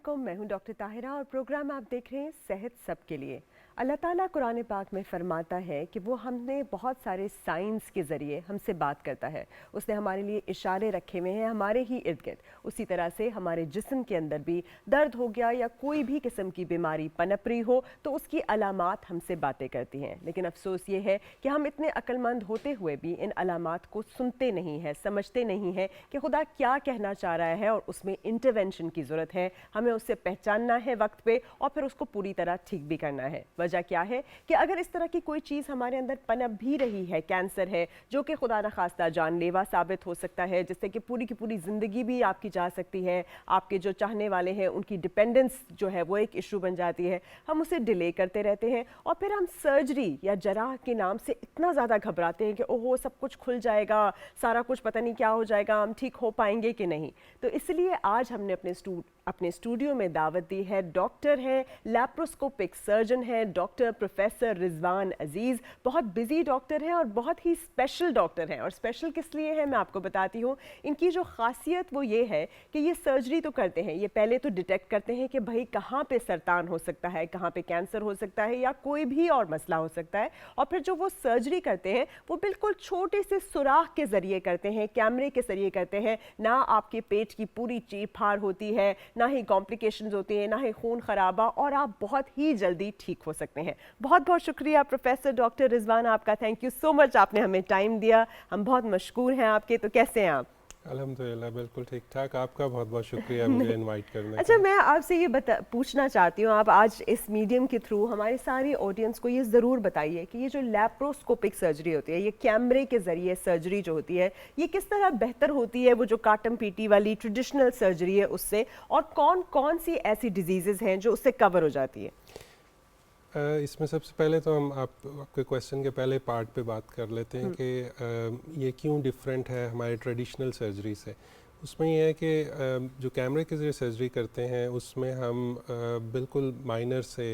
अस्सलामुअलैकुम, मैं हूं डॉक्टर ताहिरा और प्रोग्राम आप देख रहे हैं सेहत सबके लिए। अल्लाह ताला कुरान पाक में फ़रमाता है कि वो हमने बहुत सारे साइंस के ज़रिए हमसे बात करता है। उसने हमारे लिए इशारे रखे हुए हैं हमारे ही इर्द गिर्द। उसी तरह से हमारे जिस्म के अंदर भी दर्द हो गया या कोई भी किस्म की बीमारी पनप रही हो तो उसकी अलामात हमसे बातें करती हैं। लेकिन अफसोस ये है कि हम इतने अक्लमंद होते हुए भी इन अलामात को सुनते नहीं हैं, समझते नहीं हैं कि खुदा क्या कहना चाह रहा है और उसमें इंटरवेंशन की ज़रूरत है। हमें उससे पहचानना है वक्त पे और फिर उसको पूरी तरह ठीक भी करना है। वजह क्या है कि अगर इस तरह की कोई चीज़ हमारे अंदर पनप भी रही है, कैंसर है जो कि खुदा न खास्ता जानलेवा साबित हो सकता है, जिससे कि पूरी की पूरी ज़िंदगी भी आपकी जा सकती है, आपके जो चाहने वाले हैं उनकी डिपेंडेंस जो है वो एक इशू बन जाती है। हम उसे डिले करते रहते हैं और फिर हम सर्जरी या जराह के नाम से इतना ज़्यादा घबराते हैं कि ओहो सब कुछ खुल जाएगा, सारा कुछ पता नहीं क्या हो जाएगा, हम ठीक हो पाएंगे कि नहीं। तो इसलिए आज हमने अपने स्टूडियो में दावत दी है, डॉक्टर हैं, लैप्रोस्कोपिक सर्जन हैं, डॉक्टर प्रोफेसर रिजवान अजीज़। बहुत बिजी डॉक्टर हैं और बहुत ही स्पेशल डॉक्टर हैं। और स्पेशल किस लिए है मैं आपको बताती हूँ। इनकी जो खासियत वो ये है कि ये सर्जरी तो करते हैं, ये पहले तो डिटेक्ट करते हैं कि भाई कहाँ पे सरतान हो सकता है, कहाँ पे कैंसर हो सकता है या कोई भी और मसला हो सकता है। और फिर जो वो सर्जरी करते हैं वो बिल्कुल छोटे से सुराख के ज़रिए करते हैं, कैमरे के ज़रिए करते हैं। ना आपके पेट की पूरी चीर फाड़ होती है, ना ही कॉम्प्लिकेशंस होती हैं, ना ही खून खराबा, और आप बहुत ही जल्दी ठीक हो सकते हैं। बहुत बहुत शुक्रिया प्रोफेसर डॉक्टर रिजवान आपका, थैंक यू सो मच, आपने हमें टाइम दिया। हम बहुत मशकूर हैं आपके। तो कैसे हैं आप? अल्हम्दुलिल्लाह बिल्कुल ठीक ठाक। आपका बहुत बहुत शुक्रिया मुझे इनवाइट करने अच्छा, का। मैं आपसे ये पूछना चाहती हूँ, आप आज इस मीडियम के थ्रू हमारी सारी ऑडियंस को ये ज़रूर बताइए कि ये जो लैप्रोस्कोपिक सर्जरी होती है, ये कैमरे के ज़रिए सर्जरी जो होती है, ये किस तरह बेहतर होती है वो जो काटम पीटी वाली ट्रेडिशनल सर्जरी है उससे, और कौन कौन सी ऐसी डिजीज़ेज़ हैं जो उससे कवर हो जाती है? इसमें सबसे पहले तो हम आपके क्वेश्चन के पहले पार्ट पे बात कर लेते हैं कि ये क्यों डिफरेंट है हमारे ट्रेडिशनल सर्जरी से। उसमें ये है कि जो कैमरे के ज़रिए सर्जरी करते हैं उसमें हम बिल्कुल माइनर से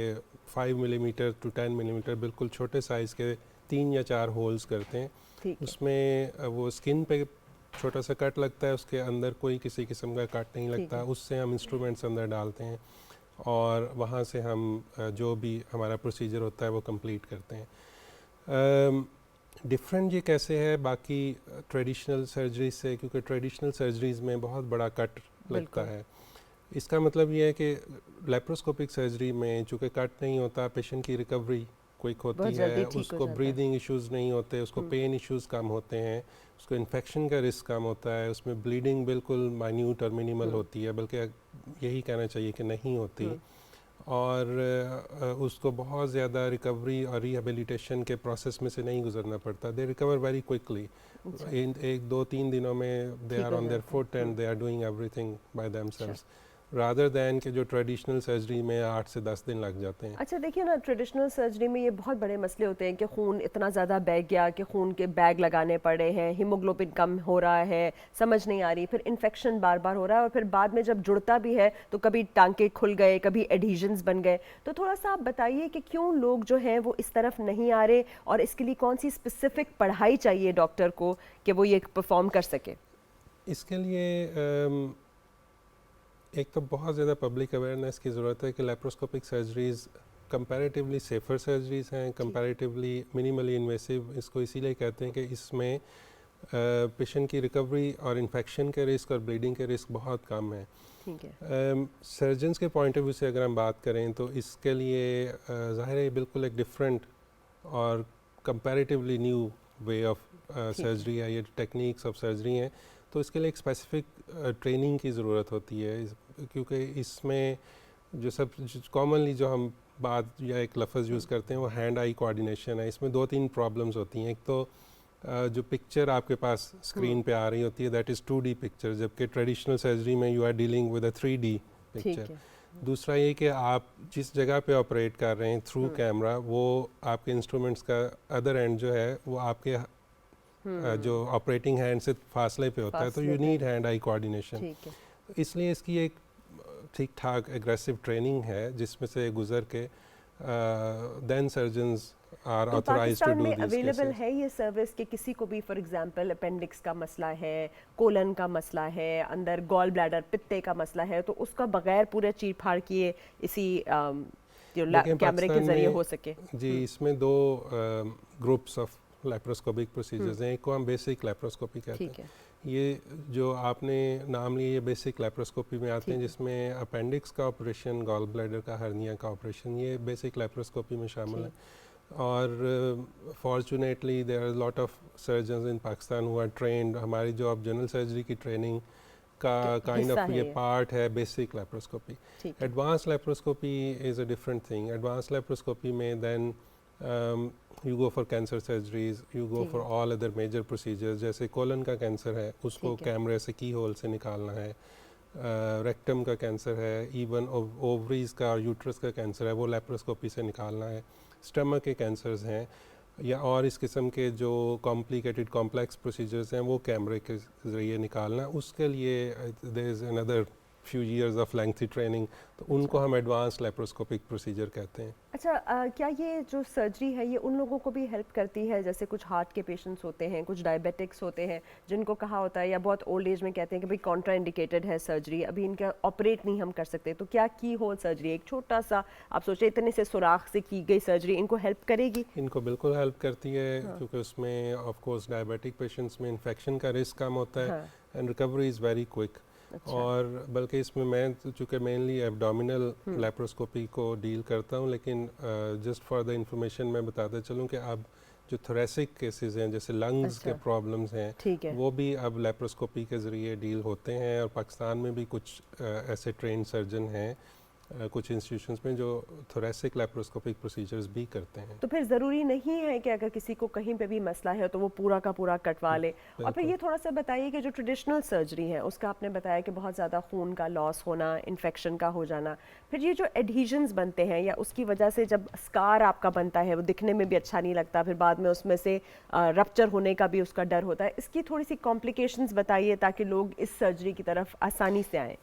5 मिलीमीटर टू 10 मिलीमीटर बिल्कुल छोटे साइज़ के 3 या 4 होल्स करते हैं। उसमें वो स्किन पे छोटा सा कट लगता है, उसके अंदर कोई किसी किस्म का कट नहीं लगता। उससे हम इंस्ट्रूमेंट्स अंदर डालते हैं और वहाँ से हम जो भी हमारा प्रोसीजर होता है वो कंप्लीट करते हैं। डिफरेंट ये कैसे है बाकी ट्रेडिशनल सर्जरी से, क्योंकि ट्रेडिशनल सर्जरीज़ में बहुत बड़ा कट लगता है। इसका मतलब ये है कि लेप्रोस्कोपिक सर्जरी में चूँकि कट नहीं होता, पेशेंट की रिकवरी क्विक होती है, उसको ब्रीदिंग इश्यूज़ नहीं होते, उसको पेन इश्यूज़ कम होते हैं, उसको इन्फेक्शन का रिस्क कम होता है, उसमें ब्लीडिंग बिल्कुल माइन्यूट और मिनिमल होती है, बल्कि यही कहना चाहिए कि नहीं होती। और उसको बहुत ज़्यादा रिकवरी और रिहेबिलिटेशन के प्रोसेस में से नहीं गुजरना पड़ता। They recover very quickly, in 1-2-3 दिनों में they are on their foot and they are doing everything by themselves, rather than कि जो ट्रेडिशनल सर्जरी में 8 से 10 दिन लग जाते हैं। अच्छा देखिए ना, ट्रेडिशनल सर्जरी में ये बहुत बड़े मसले होते हैं कि खून इतना ज़्यादा बह गया कि खून के बैग लगाने पड़े हैं, हीमोग्लोबिन कम हो रहा है, समझ नहीं आ रही, फिर इन्फेक्शन बार बार हो रहा है, और फिर बाद में जब जुड़ता भी है तो कभी टांके खुल गए, कभी एडहीजन्स बन गए। तो थोड़ा सा आप बताइए कि क्यों लोग जो हैं वो इस तरफ नहीं आ रहे, और इसके लिए कौन सी स्पेसिफिक पढ़ाई चाहिए डॉक्टर को कि वो ये परफॉर्म कर सके? इसके लिए एक तो बहुत ज़्यादा पब्लिक अवेयरनेस की ज़रूरत है कि laparoscopic surgeries comparatively safer surgeries हैं, कंपैरेटिवली मिनिमली इन्वेसिव। इसको इसीलिए कहते हैं कि इसमें पेशेंट की रिकवरी और इन्फेक्शन के रिस्क और ब्लीडिंग के रिस्क बहुत कम है। ठीक है। सर्जन्स के पॉइंट ऑफ व्यू से अगर हम बात करें तो इसके लिए ज़ाहिर है बिल्कुल एक डिफरेंट और comparatively new way of surgery है, ये टेक्निक्स ऑफ सर्जरी हैं। तो इसके लिए एक स्पेसिफिक ट्रेनिंग की ज़रूरत होती है, क्योंकि इसमें जो सब कॉमनली जो हम बात या एक लफ्ज़ यूज़ करते हैं वो हैंड आई कोऑर्डिनेशन है। इसमें 2-3 प्रॉब्लम्स होती हैं। एक तो जो पिक्चर आपके पास स्क्रीन पे आ रही होती है दैट इज़ 2D पिक्चर, जबकि ट्रेडिशनल सर्जरी में you are dealing with a 3D picture. दूसरा ये कि आप जिस जगह पे ऑपरेट कर रहे हैं थ्रू कैमरा, वो आपके इंस्ट्रूमेंट्स का अदर एंड जो है वो आपके जो ऑपरेटिंग हैंड से फासले पे होता है, तो you need hand eye coordination. तो इसलिए इसकी एक ठीक ठाक एग्रेसिव ट्रेनिंग है जिसमें से गुजर के देन सर्जन्स आर तो ऑथराइज्ड टू पाकिस्तान डू में दिस अवेलेबल केसेस। है ये सर्विस कि किसी को भी फॉर एग्जांपल अपेंडिक्स का मसला है, कोलन का मसला है, अंदर गॉल ब्लैडर पित्ते का मसला है, तो उसका बगैर पूरे चीर फाड़ किए इसी जो देखिए कैमरे के पाकिस्तान जरिए में हो सके? जी इसमें दो ग्रुप्स ऑफ लेप्रोस्कोपिक प्रोसीजर्स हैं। एक को हम बेसिक लेप्रोस्कोपी कहते ठीक हैं। है। ये जो आपने नाम लिया ये बेसिक लेप्रोस्कोपी में आते हैं, ठीक है। जिसमें अपेंडिक्स का ऑपरेशन, गॉल ब्लैडर का, हर्निया का ऑपरेशन, ये बेसिक लेप्रोस्कोपी में शामिल है। और fortunately there are lot of surgeons in Pakistan who are trained. हमारी जो अब जनरल सर्जरी की ट्रेनिंग का काइंड हिस्सा ऑफ है ये ये। पार्ट है बेसिक लेप्रोस्कोपी। ठीक है। Advance laparoscopy is a different thing. Advance laparoscopy में then you go for cancer surgeries, you go ठीक फॉर है। All other major procedures. जैसे कोलन का कैंसर है, उसको ठीक है। कैमरे से की होल से निकालना है। रेक्टम का कैंसर है, इवन ओवरीज का और यूट्रस का कैंसर है, वो लेप्रोस्कोपी से निकालना है। स्टमक के कैंसर्स हैं या और इस किस्म के जो कॉम्प्लिकेटेड कॉम्प्लेक्स प्रोसीजर्स हैं, वो कैमरे के ज़रिए निकालना। उसके लिए there is another few years of lengthy training, तो उनको हम एडवांस लेप्रोस्कोपिक प्रोसीजर कहते हैं। अच्छा, क्या ये जो सर्जरी है ये उन लोगों को भी हेल्प करती है, जैसे कुछ हार्ट के पेशेंट्स होते हैं, कुछ डायबिटिक्स होते हैं, जिनको कहा होता है या बहुत ओल्ड एज में कहते हैं कि भाई कॉन्ट्रा इंडिकेटेड है सर्जरी, अभी इनका ऑपरेट नहीं हम कर सकते, तो क्या की होल सर्जरी, एक छोटा सा आप सोचिए इतने से सुराख से की गई सर्जरी इनको हेल्प करेगी? इनको बिल्कुल हेल्प करती है, हाँ। क्योंकि उसमें ऑफ कोर्स डायबिटिक पेशेंट्स में इन्फेक्शन का रिस्क कम होता है हाँ। And recovery is very quick. अच्छा। और बल्कि इसमें मैं चूँकि मेनली एब्डोमिनल लेप्रोस्कोपी को डील करता हूँ, लेकिन जस्ट फॉर द इंफॉर्मेशन मैं बताता चलूँ कि अब जो थोरेसिक केसेस हैं, जैसे लंग्स के अच्छा। प्रॉब्लम्स हैं, ठीक है। वो भी अब लेप्रोस्कोपी के ज़रिए डील होते हैं। और पाकिस्तान में भी कुछ ऐसे ट्रेंड सर्जन हैं कुछ इंस्टीट्यूशंस में जो थोरेसिक लेप्रोस्कोपिक प्रोसीजर्स भी करते हैं। तो फिर ज़रूरी नहीं है कि अगर किसी को कहीं पे भी मसला है तो वो पूरा का पूरा कटवा ले। और फिर ये थोड़ा सा बताइए कि जो ट्रेडिशनल सर्जरी है उसका आपने बताया कि बहुत ज़्यादा खून का लॉस होना, इन्फेक्शन का हो जाना, फिर ये जो एडहीजन्स बनते हैं या उसकी वजह से जब स्कार आपका बनता है वो दिखने में भी अच्छा नहीं लगता, फिर बाद में उसमें से रप्चर होने का भी उसका डर होता है, इसकी थोड़ी सी कॉम्प्लिकेशंस बताइए ताकि लोग इस सर्जरी की तरफ आसानी से आएँ।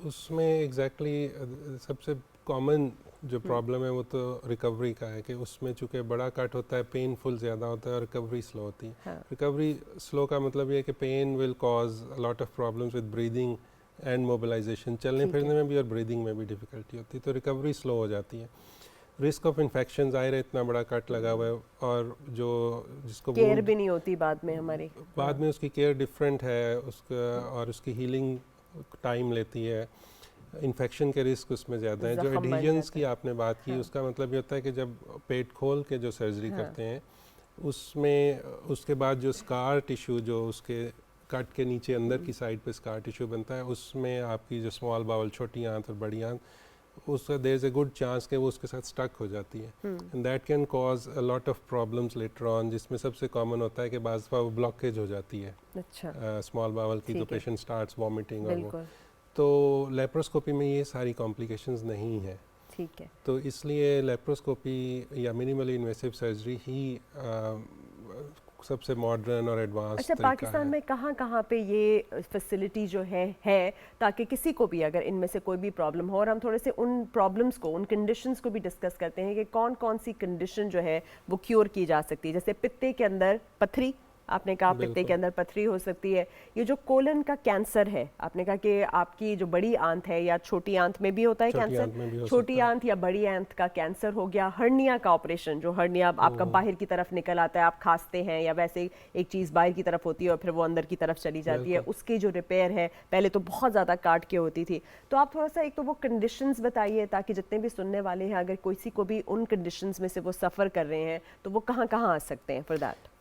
उसमें एग्जैक्टली सबसे कॉमन जो प्रॉब्लम है वो तो रिकवरी का है कि उसमें चूँकि बड़ा कट होता है, पेनफुल ज़्यादा होता है और रिकवरी स्लो होती है। हाँ। रिकवरी स्लो का मतलब ये है कि pain will cause lot of problems with breathing and mobilization, चलने फिरने में भी और ब्रीदिंग में भी डिफ़िकल्टी होती है, तो रिकवरी स्लो हो जाती है। रिस्क ऑफ इन्फेक्शन ज़ाहिर है, इतना बड़ा कट लगा हुआ है और जो जिसको केयर भी नहीं होती बाद में हमारी। बाद में उसकी केयर डिफरेंट है उसका, और उसकी हीलिंग टाइम लेती है। इन्फेक्शन के रिस्क उसमें ज़्यादा है। जो जख्म बन एडहीजन्स जाता की है। आपने बात की, हाँ। उसका मतलब ये होता है कि जब पेट खोल के जो सर्जरी हाँ। करते हैं उसमें उसके बाद जो स्कार टिश्यू जो उसके कट के नीचे अंदर की साइड पे स्कार टिश्यू बनता है, उसमें आपकी जो स्मॉल बाउल, छोटी आंत और बड़ी आंत, उसका there is a good chance कि वो उसके साथ स्टक हो जाती है and that can cause a lot of problems later on, जिसमें सबसे कॉमन होता है कि बाज़ दफ़ा वो ब्लॉकेज हो जाती है अच्छा। स्मॉल बावल की, तो ठीक है। पेशेंट स्टार्ट्स वॉमिटिंग और वो। बिल्कुल। तो लेप्रोस्कोपी में ये सारी कॉम्प्लिकेशंस नहीं है, ठीक है। तो इसलिए लेप्रोस्कोपी या मिनिमली इन्वेसिव सर्जरी ही सबसे मॉडर्न और एडवांस अच्छा, तरीका पाकिस्तान है। में कहाँ पे ये फैसिलिटी जो है ताकि किसी को भी अगर इनमें से कोई भी प्रॉब्लम हो, और हम थोड़े से उन प्रॉब्लम्स को, उन कंडीशंस को भी डिस्कस करते हैं कि कौन कौन सी कंडीशन जो है वो क्योर की जा सकती है। जैसे पित्ते के अंदर पथरी, आपने कहा पित्ते के अंदर पथरी हो सकती है। ये जो कोलन का कैंसर है, आपने कहा कि आपकी जो बड़ी आंत है या छोटी आंत में भी होता है कैंसर, छोटी आंत या बड़ी आंत का कैंसर हो गया। हर्निया का ऑपरेशन, जो हर्निया आपका बाहर की तरफ निकल आता है, आप खांसते हैं या वैसे एक चीज़ बाहर की तरफ होती है और फिर वो अंदर की तरफ चली जाती है, उसकी जो रिपेयर है पहले तो बहुत ज़्यादा काट के होती थी। तो आप थोड़ा सा एक तो वो कंडीशंस बताइए ताकि जितने भी सुनने वाले हैं अगर किसी को भी उन कंडीशंस में से वो सफ़र कर रहे हैं तो वो कहाँ कहाँ आ सकते हैं फॉर दैट।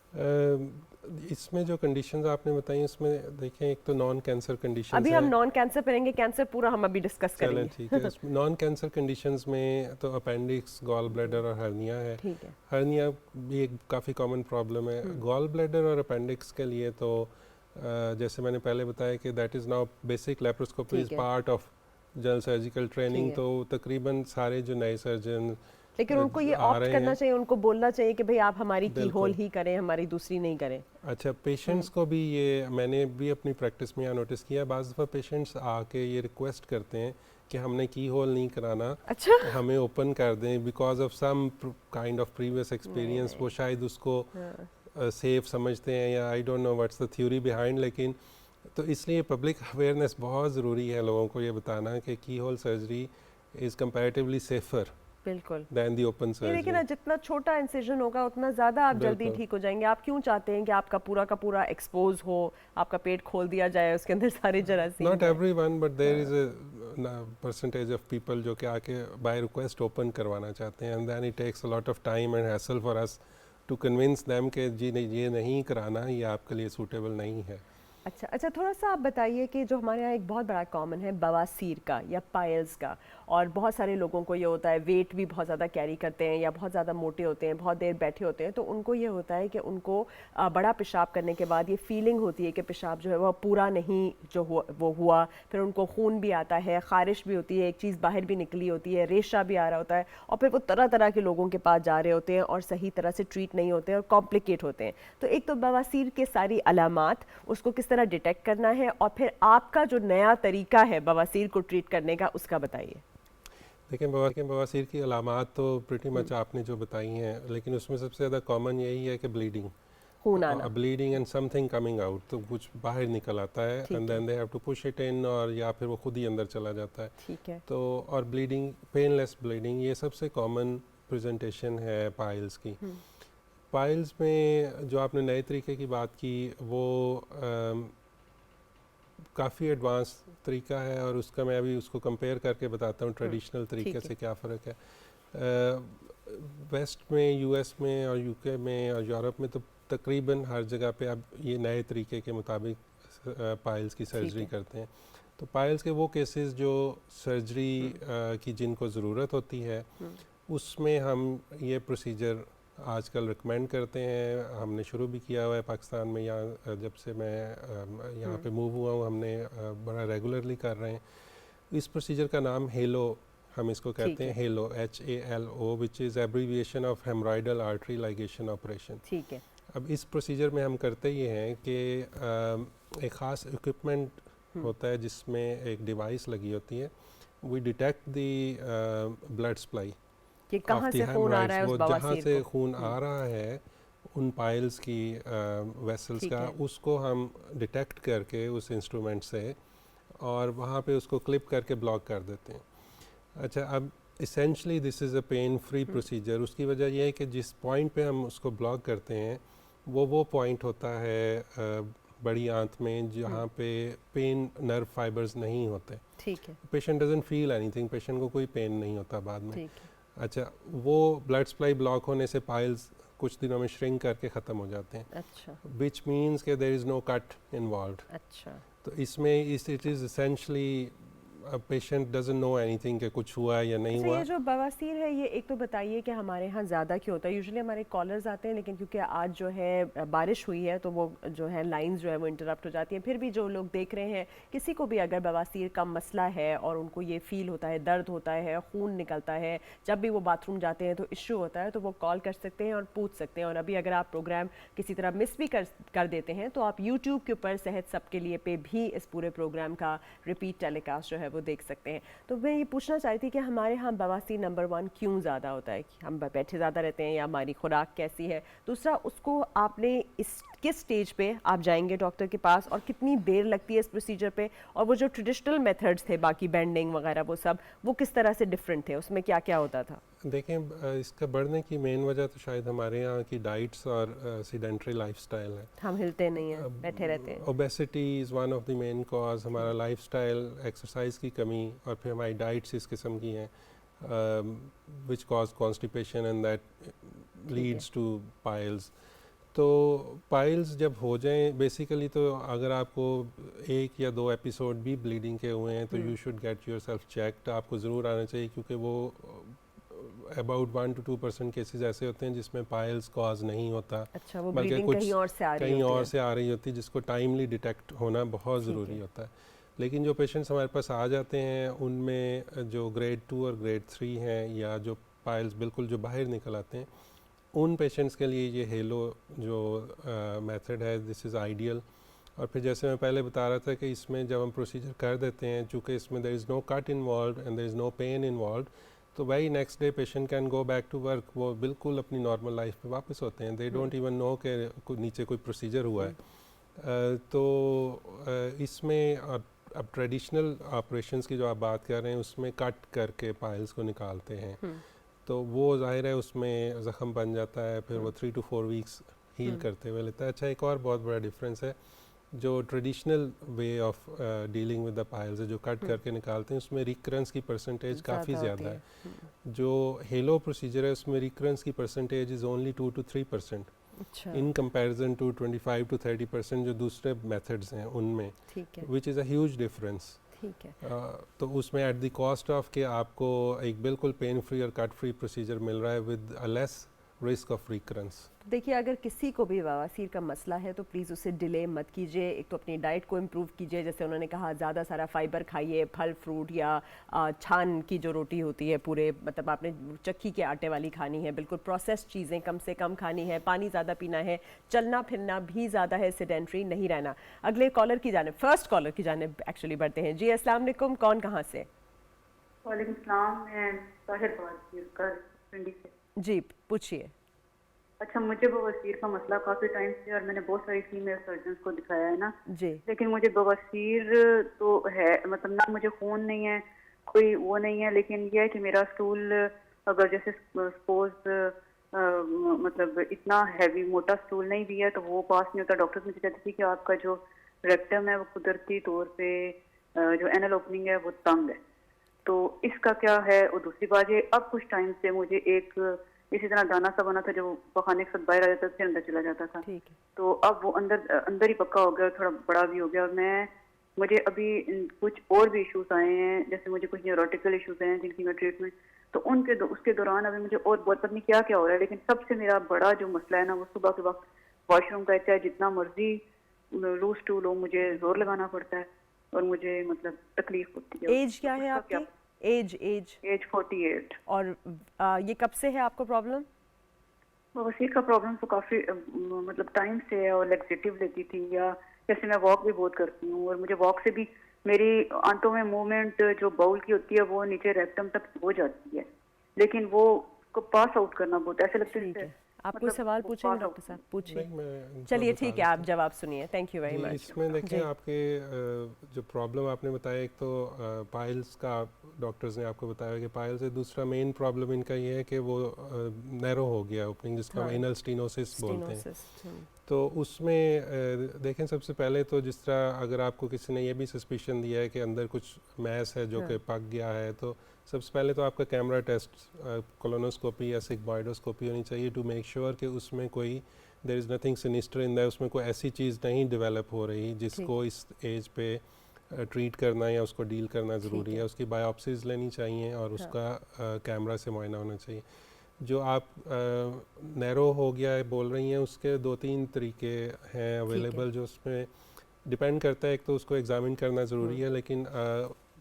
इसमें जो कंडीशंस आपने बताई उसमें देखें, एक तो नॉन कैंसर कंडीशंस अभी हम नॉन कैंसर करेंगे, कैंसर पूरा हम अभी डिस्कस करेंगे। ठीक है। नॉन कैंसर कंडीशंस में तो अपेंडिक्स, गॉल ब्लैडर और हर्निया है। ठीक है। हर्निया भी एक काफ़ी कॉमन प्रॉब्लम है। गॉल ब्लैडर और अपेंडिक्स के लिए तो जैसे मैंने पहले बताया कि that is now basic laparoscopy is part of general surgical training, तो तकरीबन सारे जो नए सर्जन, लेकिन उनको ये ऑप्ट करना चाहिए, उनको बोलना चाहिए कि भाई आप हमारी की होल ही करें, हमारी दूसरी नहीं करें। अच्छा, पेशेंट्स को भी ये मैंने भी अपनी प्रैक्टिस में यहाँ नोटिस किया, बाज़ दफ़ा पेशेंट्स आके ये रिक्वेस्ट करते हैं कि हमने की होल नहीं कराना, अच्छा, हमें ओपन कर दें because of some kind of previous experience. वो शायद उसको सेफ समझते हैं या I don't know what's the theory behind, लेकिन तो इसलिए पब्लिक अवेयरनेस बहुत ज़रूरी है, लोगों को ये बताना कि keyhole surgery is comparatively safer बिल्कुल। दैन दी ओपन ये देखिए ना, सर्जरी। जितना छोटा इंसिजन होगा उतना ज़्यादा आप जल्दी बिल्कुल। ठीक हो जाएंगे। आप क्यों चाहते हैं कि आपका पूरा का पूरा एक्सपोज हो, आपका पेट खोल दिया जाए, उसके अंदर सारे जरासीम नॉट जाए? Everyone but there is a percentage of people जो कि आके बाय रिक्वेस्ट ओपन करवाना चाहते हैं, and then it takes a lot of time and hassle for us to convince them कि जी नहीं, ये नहीं कराना, ये आपके लिए सूटेबल नहीं है। अच्छा अच्छा, थोड़ा सा आप बताइए कि जो हमारे यहाँ एक बहुत बड़ा कॉमन है बवासीर का या पाइल्स का, और बहुत सारे लोगों को ये होता है, वेट भी बहुत ज़्यादा कैरी करते हैं या बहुत ज़्यादा मोटे होते हैं, बहुत देर बैठे होते हैं, तो उनको ये होता है कि उनको बड़ा पेशाब करने के बाद ये फीलिंग होती है कि पेशाब जो है वह पूरा नहीं जो वो हुआ, फिर उनको खून भी आता है, ख़ारिश भी होती है, एक चीज़ बाहर भी निकली होती है, रेशा भी आ रहा होता है, और फिर वो तरह तरह के लोगों के पास जा रहे होते हैं और सही तरह से ट्रीट नहीं होते हैं और कॉम्प्लिकेट होते हैं। तो एक तो बवासीर के सारी अलामात, उसको किस तरह डिटेक्ट करना है, और फिर आपका जो नया तरीका है बवासीर को ट्रीट करने का, उसका बताइए। देखिए बवासीर की अलामात तो प्रिटी मच आपने जो बताई हैं, लेकिन उसमें सबसे ज़्यादा कॉमन यही है कि ब्लीडिंग, खून आना। Bleeding and something coming out, तो कुछ बाहर निकल आता है एंड ठीक है, then they have to push it in, और या फिर वो खुद ही अंदर चला जाता है। ठीक है। तो और ब्लीडिंग, पेनलेस ब्लीडिंग, ये सबसे कॉमन प्रेजेंटेशन है पाइल्स की। पाइल्स में जो आपने नए तरीके की बात की, वो काफ़ी एडवांस तरीका है, और उसका मैं अभी उसको कंपेयर करके बताता हूँ ट्रेडिशनल तरीके ठीक है। से क्या फ़र्क है। वेस्ट में, यूएस में और यूके में और यूरोप में तो तकरीबन हर जगह पे अब ये नए तरीके के मुताबिक पाइल्स की ठीक सर्जरी है। करते हैं। तो पाइल्स के वो केसेस जो सर्जरी की जिनको ज़रूरत होती है, उसमें हम ये प्रोसीजर आजकल रिकमेंड करते हैं। हमने शुरू भी किया हुआ है पाकिस्तान में, यहाँ जब से मैं यहाँ पे मूव हुआ हूँ, हमने बड़ा रेगुलरली कर रहे हैं। इस प्रोसीजर का नाम हेलो, हम इसको कहते ठीक हैं है। Hello, HALO, which is abbreviation of haemorrhoidal artery ligation operation. ठीक है। अब इस प्रोसीजर में हम करते ये हैं कि एक ख़ास इक्विपमेंट होता है जिसमें एक डिवाइस लगी होती है। We detect the blood supply कि ऑफ कहाँ द से खून आ रहा हेमराइड्स, है उस वो जहाँ बवासीर से को। खून आ रहा है उन पाइल्स की वेसल्स ठीक का, है। उसको हम डिटेक्ट करके उस इंस्ट्रूमेंट से, और वहाँ पे उसको क्लिप करके ब्लॉक कर देते हैं। अच्छा, अब essentially this is a pain free procedure. उसकी वजह यह है कि जिस पॉइंट पे हम उसको ब्लॉक करते हैं, वो पॉइंट होता है बड़ी आंत में जहाँ पे पेन नर्व फाइबर्स नहीं होते। ठीक है। Patient doesn't feel anything, patient को कोई पेन नहीं होता बाद में। ठीक है। अच्छा, वो ब्लड सप्लाई ब्लॉक होने से पाइल्स कुछ दिनों में श्रिंक करके ख़त्म हो जाते हैं, अच्छा विच मीन्स कि there is no cut involved. अच्छा। तो इसमें it is essentially patient doesn't know anything कि कुछ हुआ या नहीं अच्छा, हुआ। ये जो बवासीर है, ये एक तो बताइए कि हमारे यहाँ ज़्यादा क्यों होता है? यूजुअली हमारे कॉलर्स आते हैं, लेकिन क्योंकि आज जो है बारिश हुई है तो वो जो है लाइंस जो है वो इंटरप्ट हो जाती हैं। फिर भी जो लोग देख रहे हैं, किसी को भी अगर बवासीर का मसला है और उनको ये फील होता है, दर्द होता है, खून निकलता है, जब भी वो बाथरूम जाते हैं तो इश्यू होता है, तो वो कॉल कर सकते हैं और पूछ सकते हैं। और अभी अगर आप प्रोग्राम किसी तरह मिस भी कर देते हैं तो आप यूट्यूब के ऊपर सेहत सबके लिए पे भी इस पूरे प्रोग्राम का रिपीट टेलीकास्ट जो है वो देख सकते हैं। तो मैं ये पूछना चाहती थी कि हमारे यहाँ बवासीर नंबर 1 क्यों ज़्यादा होता है? कि हम बैठे ज़्यादा रहते हैं या हमारी खुराक कैसी है? दूसरा, उसको आपने किस स्टेज पे आप जाएंगे डॉक्टर के पास, और कितनी देर लगती है इस प्रोसीजर पे? और वो जो ट्रेडिशनल मेथड्स थे, बाकी बेंडिंग वगैरह, वो सब वो किस तरह से डिफरेंट थे? उसमें क्या क्या होता था? देखें, इसका बढ़ने की मेन वजह तो शायद हमारे यहाँ की डाइट्स और सीडेंट्री लाइफस्टाइल है। हम हिलते नहीं हैं, बैठे रहते हैं। Obesity is one of the main cause. हमारा लाइफस्टाइल, एक्सरसाइज की कमी, और फिर हमारी डाइट्स इस किस्म की हैं which cause constipation and that leads two piles. तो पाइल्स जब हो जाएं, बेसिकली तो अगर आपको 1 या 2 एपिसोड भी ब्लीडिंग के हुए हैं तो you should get your self checked. आपको ज़रूर आना चाहिए, क्योंकि वो अबाउट 1 to 2% केसेस ऐसे होते हैं जिसमें पाइल्स कॉज नहीं होता, अच्छा, वो बल्कि ब्लीडिंग कुछ कहीं और से आ रही कहीं होती और है। से आ रही होती है, जिसको टाइमली डिटेक्ट होना बहुत ठीक ज़रूरी है। होता है। लेकिन जो पेशेंट्स हमारे पास आ जाते हैं, उनमें जो ग्रेड 2 और ग्रेड 3 हैं, या जो पाइल्स बिल्कुल जो बाहर निकल आते हैं, उन पेशेंट्स के लिए ये हेलो जो मेथड है, दिस इज़ आइडियल। और फिर जैसे मैं पहले बता रहा था कि इसमें जब हम प्रोसीजर कर देते हैं, चूँकि इसमें there is no cut involve and there is no pain involve, तो वही next day patient can go back to work, वो बिल्कुल अपनी नॉर्मल लाइफ पे वापस होते हैं। दे डोंट इवन नो कि नीचे कोई प्रोसीजर हुआ है। इसमें अब ट्रेडिशनल ऑपरेशंस की जो आप बात कर रहे हैं उसमें कट करके पाइल्स को निकालते हैं, तो वो जाहिर है उसमें ज़ख़म बन जाता है, फिर वो 3 to 4 वीक्स हील करते हुए लेता है। अच्छा, एक और बहुत बड़ा डिफरेंस है, जो traditional way of dealing with the piles है, जो कट करके निकालते हैं, उसमें रिकरेंस की परसेंटेज काफ़ी ज़्यादा है। जो हेलो प्रोसीजर है उसमें रिकरेंस की percentage is only 2 to 3% in comparison to 25 to 30% जो दूसरे मेथड्स हैं उनमें, which is a huge difference. ठीक है। तो उसमें एट द कॉस्ट ऑफ कि आपको एक बिल्कुल पेन फ्री और कट फ्री प्रोसीजर मिल रहा है with a less risk of recurrence. देखिए, अगर किसी को भी बवासीर का मसला है तो प्लीज़ उसे डिले मत कीजिए। एक तो अपनी डाइट को इम्प्रूव कीजिए, जैसे उन्होंने कहा ज़्यादा सारा फाइबर खाइए, फल फ्रूट या छान की जो रोटी होती है पूरे, मतलब आपने चक्की के आटे वाली खानी है, बिल्कुल प्रोसेस्ड चीज़ें कम से कम खानी है, पानी ज़्यादा पीना है, चलना फिरना भी ज़्यादा है, सेडेंट्री नहीं रहना। अगले कॉलर की जानिब, फर्स्ट कॉलर की जानिब एक्चुअली बढ़ते हैं। जी अस्सलाम वालेकुम, कौन कहाँ से? वालेकुम सलाम, मैं ताहिर बात कर पिंडी से। जी पूछिए। अच्छा, मुझे बवासीर का मसला काफ़ी टाइम से, और मैंने बहुत सारी फीमेल सर्जन्स को दिखाया है ना जी, लेकिन मुझे बवासीर तो है, मतलब ना मुझे खून नहीं है, कोई वो नहीं है, लेकिन यह है कि मेरा स्टूल अगर जैसे सपोज मतलब इतना हैवी मोटा स्टूल नहीं भी है तो वो पास नहीं होता। डॉक्टर मुझे कहते थे कि आपका जो रेक्टम है वो कुदरती तौर पे जो एनल ओपनिंग है वो तंग है, तो इसका क्या है। और दूसरी बात ये, अब कुछ टाइम से मुझे एक इसी तरह दाना सा बना था जो पखाने के साथ बाहर आ जाता था, फिर अंदर चला जाता था, तो अब वो अंदर ही पक्का हो गया, थोड़ा बड़ा भी हो गया। और मुझे अभी कुछ और भी इश्यूज आए हैं, जैसे मुझे कुछ न्यूरोटिकल इश्यूज हैं जिनकी मैं ट्रीटमेंट, तो उसके दौरान अभी मुझे और बहुत पता नहीं क्या क्या हो रहा है। लेकिन सबसे मेरा बड़ा जो मसला है ना, वो सुबह के वक्त वॉशरूम का, चाहे जितना मर्जी लूज टूल हो, मुझे जोर लगाना पड़ता है और मुझे मतलब तकलीफ होती है। एज क्या है आपकी? एज 48। और ये कब से है आपको प्रॉब्लम? बवासीर का प्रॉब्लम तो काफ़ी मतलब टाइम से है, और लेक्सेटिव लेती थी, या जैसे मैं वॉक भी बहुत करती हूँ, और मुझे वॉक से भी मेरी आंतों में मूवमेंट जो बाउल की होती है वो नीचे रेक्टम तक हो जाती है, लेकिन वो को पास आउट करना बहुत ऐसे लगता है। आप कोई सवाल पूछेंगे डॉक्टर साहब? पूछिए। चलिए चलिए ठीक है, आप जवाब सुनिए। Thank you very much. इसमें देखिए आपके जो प्रॉब्लम आपने बताया, एक तो पाइल्स का डॉक्टर्स ने आपको बताया कि पाइल्स है, दूसरा मेन प्रॉब्लम इनका ये है कि वो नैरो हो गया ओपनिंग, जिसको हम एनल स्टीनोसिस बोलते हैं। तो उसमें देखें, सबसे पहले तो जिस तरह अगर आपको किसी ने ये भी सस्पिशन दिया है कि अंदर कुछ मैस है जो कि पक गया है, तो सबसे पहले तो आपका कैमरा टेस्ट कोलोनोस्कोपी या सिग्मॉइडोस्कोपी होनी चाहिए टू मेक श्योर कि उसमें कोई there is nothing sinister in that, उसमें कोई ऐसी चीज़ नहीं डेवलप हो रही जिसको इस एज पे ट्रीट करना या उसको डील करना ज़रूरी है। उसकी बायोप्सीज लेनी चाहिए और उसका कैमरा से मुआयना होना चाहिए। जो आप नैरो हो गया है बोल रही हैं, उसके 2-3 तरीके हैं अवेलेबल, जो उसमें डिपेंड करता है। एक तो उसको एग्ज़ामिन करना ज़रूरी है, लेकिन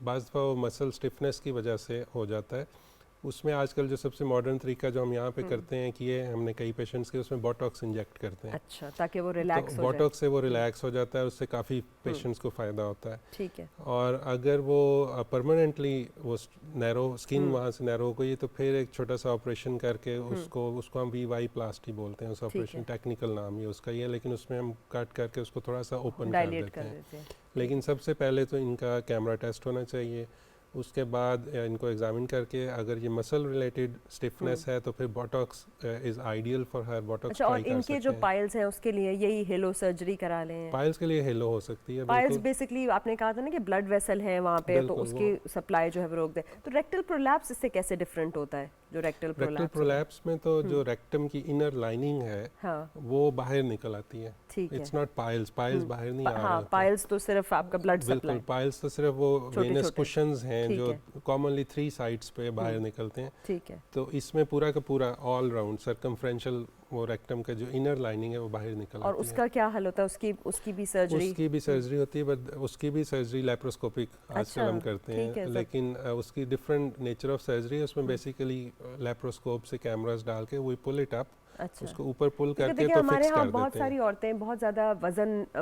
बाज़ दफ़ा वो मसल स्टिफनेस की वजह से हो जाता है। उसमें आजकल जो सबसे मॉडर्न तरीका जो हम यहाँ पे करते हैं कि ये हमने कई पेशेंट्स के उसमें बोटॉक्स इंजेक्ट करते हैं। अच्छा, ताकि वो रिलैक्स तो हो बोटॉक्स से वो रिलैक्स हो जाता है, उससे काफ़ी पेशेंट्स को फ़ायदा होता है। ठीक है। और अगर वो परमानेंटली वो नैरो स्किन वहाँ से नैरो हो गई, तो फिर एक छोटा सा ऑपरेशन करके उसको हम VY प्लास्टी बोलते हैं। उस ऑपरेशन टेक्निकल नाम ही उसका ये, लेकिन उसमें हम कट करके उसको थोड़ा सा ओपन कर देते हैं। लेकिन सबसे पहले तो इनका कैमरा टेस्ट होना चाहिए। उसके बाद इनको एग्जामिन करके अगर ये मसल रिलेटेड स्टिफनेस है तो फिर Botox is ideal for her, Botox try कर सकते हैं। और इनके जो पाइल्स हैं उसके लिए यही हेलो सर्जरी करा लें? पाइल्स के लिए हेलो हो सकती है। पाइल्स बेसिकली आपने कहा था ना कि ब्लड वेसल है वहाँ पे, तो उसकी सप्लाई जो है वो रोक दे। तो रेक्टल प्रोलैप्स इससे कैसे डिफरेंट होता है? जो रेक्टल प्रोलैप्स में तो जो रेक्टम की इनर लाइनिंग है वो बाहर निकल आती है। इट्स नॉट पाइल्स, पाइल्स बाहर नहीं आ रहा। पाइल्स तो सिर्फ आपका ब्लड सप्लाई। बिल्कुल, पाइल्स तो सिर्फ वो वेनस कुशंस हैं जो कॉमनली 3 साइड्स पे बाहर निकलते हैं। ठीक है। तो इसमें पूरा का पूरा ऑल राउंड सर्कमफ्रेंशियल वो रेक्टम का जो इनर लाइनिंग है वो बाहर निकल आती है। और उसका क्या हल होता है? उसकी भी सर्जरी? उसकी भी सर्जरी होती है, बट उसकी भी सर्जरी लैप्रोस्कोपिक आजकल हम करते हैं, लेकिन उसकी डिफरेंट नेचर ऑफ सर्जरी है। उसमें बेसिकली लैप्रोस्कोप से कैमरास डाल के वी पुल इट अप अच्छा। उसको ऊपर पुल क्योंकि करके देखिए तो हमारे फिक्स यहाँ कर बहुत देते हैं। सारी औरतें बहुत ज़्यादा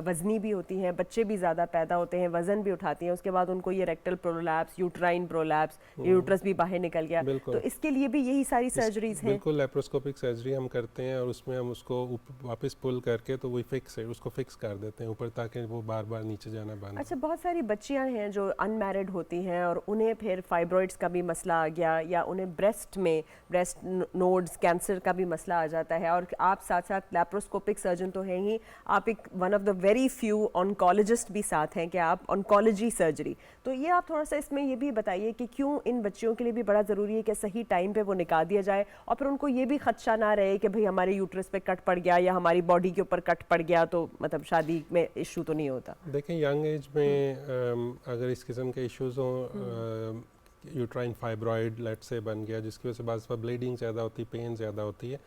वजनी भी होती हैं, बच्चे भी ज़्यादा पैदा होते हैं, वजन भी उठाती हैं, उसके बाद उनको ये rectal prolapse, uterine prolapse, uterus भी बाहर निकल गया, तो बिल्कुल इसके लिए भी यही सारी इस सर्जरीज हैं। बिल्कुल लेप्रोस्कोपिक सर्जरी हम करते हैं और उसमें हम उसको वापस पुल करके तो वही फिक्स है, उसको फिक्स कर देते हैं ऊपर ताकि वो बार बार नीचे जाना बंद अच्छा, बहुत सारी बच्चियां हैं जो अनमैरिड होती हैं और उन्हें फिर फाइब्रॉइड्स का भी मसला आ गया या उन्हें ब्रेस्ट नोड्स कैंसर का भी मसला आ जाता है, और आप साथ साथ लैप्रोस्कोपिक सर्जन तो हैं ही, आप एक one of the very few oncologist भी साथ हैं कि आप ऑन्कोलॉजी सर्जरी, तो ये आप थोड़ा सा इसमें ये भी बताइए कि क्यों इन बच्चियों के लिए भी बड़ा ज़रूरी है कि सही टाइम पे वो निकाल दिया जाए और फिर उनको ये भी खदशा ना रहे कि भाई हमारे यूट्रस पे कट पड़ गया या हमारी बॉडी के ऊपर कट पड़ गया तो मतलब शादी में इशू तो नहीं होता। देखें यंग एज में अगर इस किस्म के इश्यूज हों, यूट्राइन फाइब्रॉइड लेट से बन गया जिसकी वजह से बाज़ ब्लीडिंग ज़्यादा होती है, पेन ज़्यादा होती है,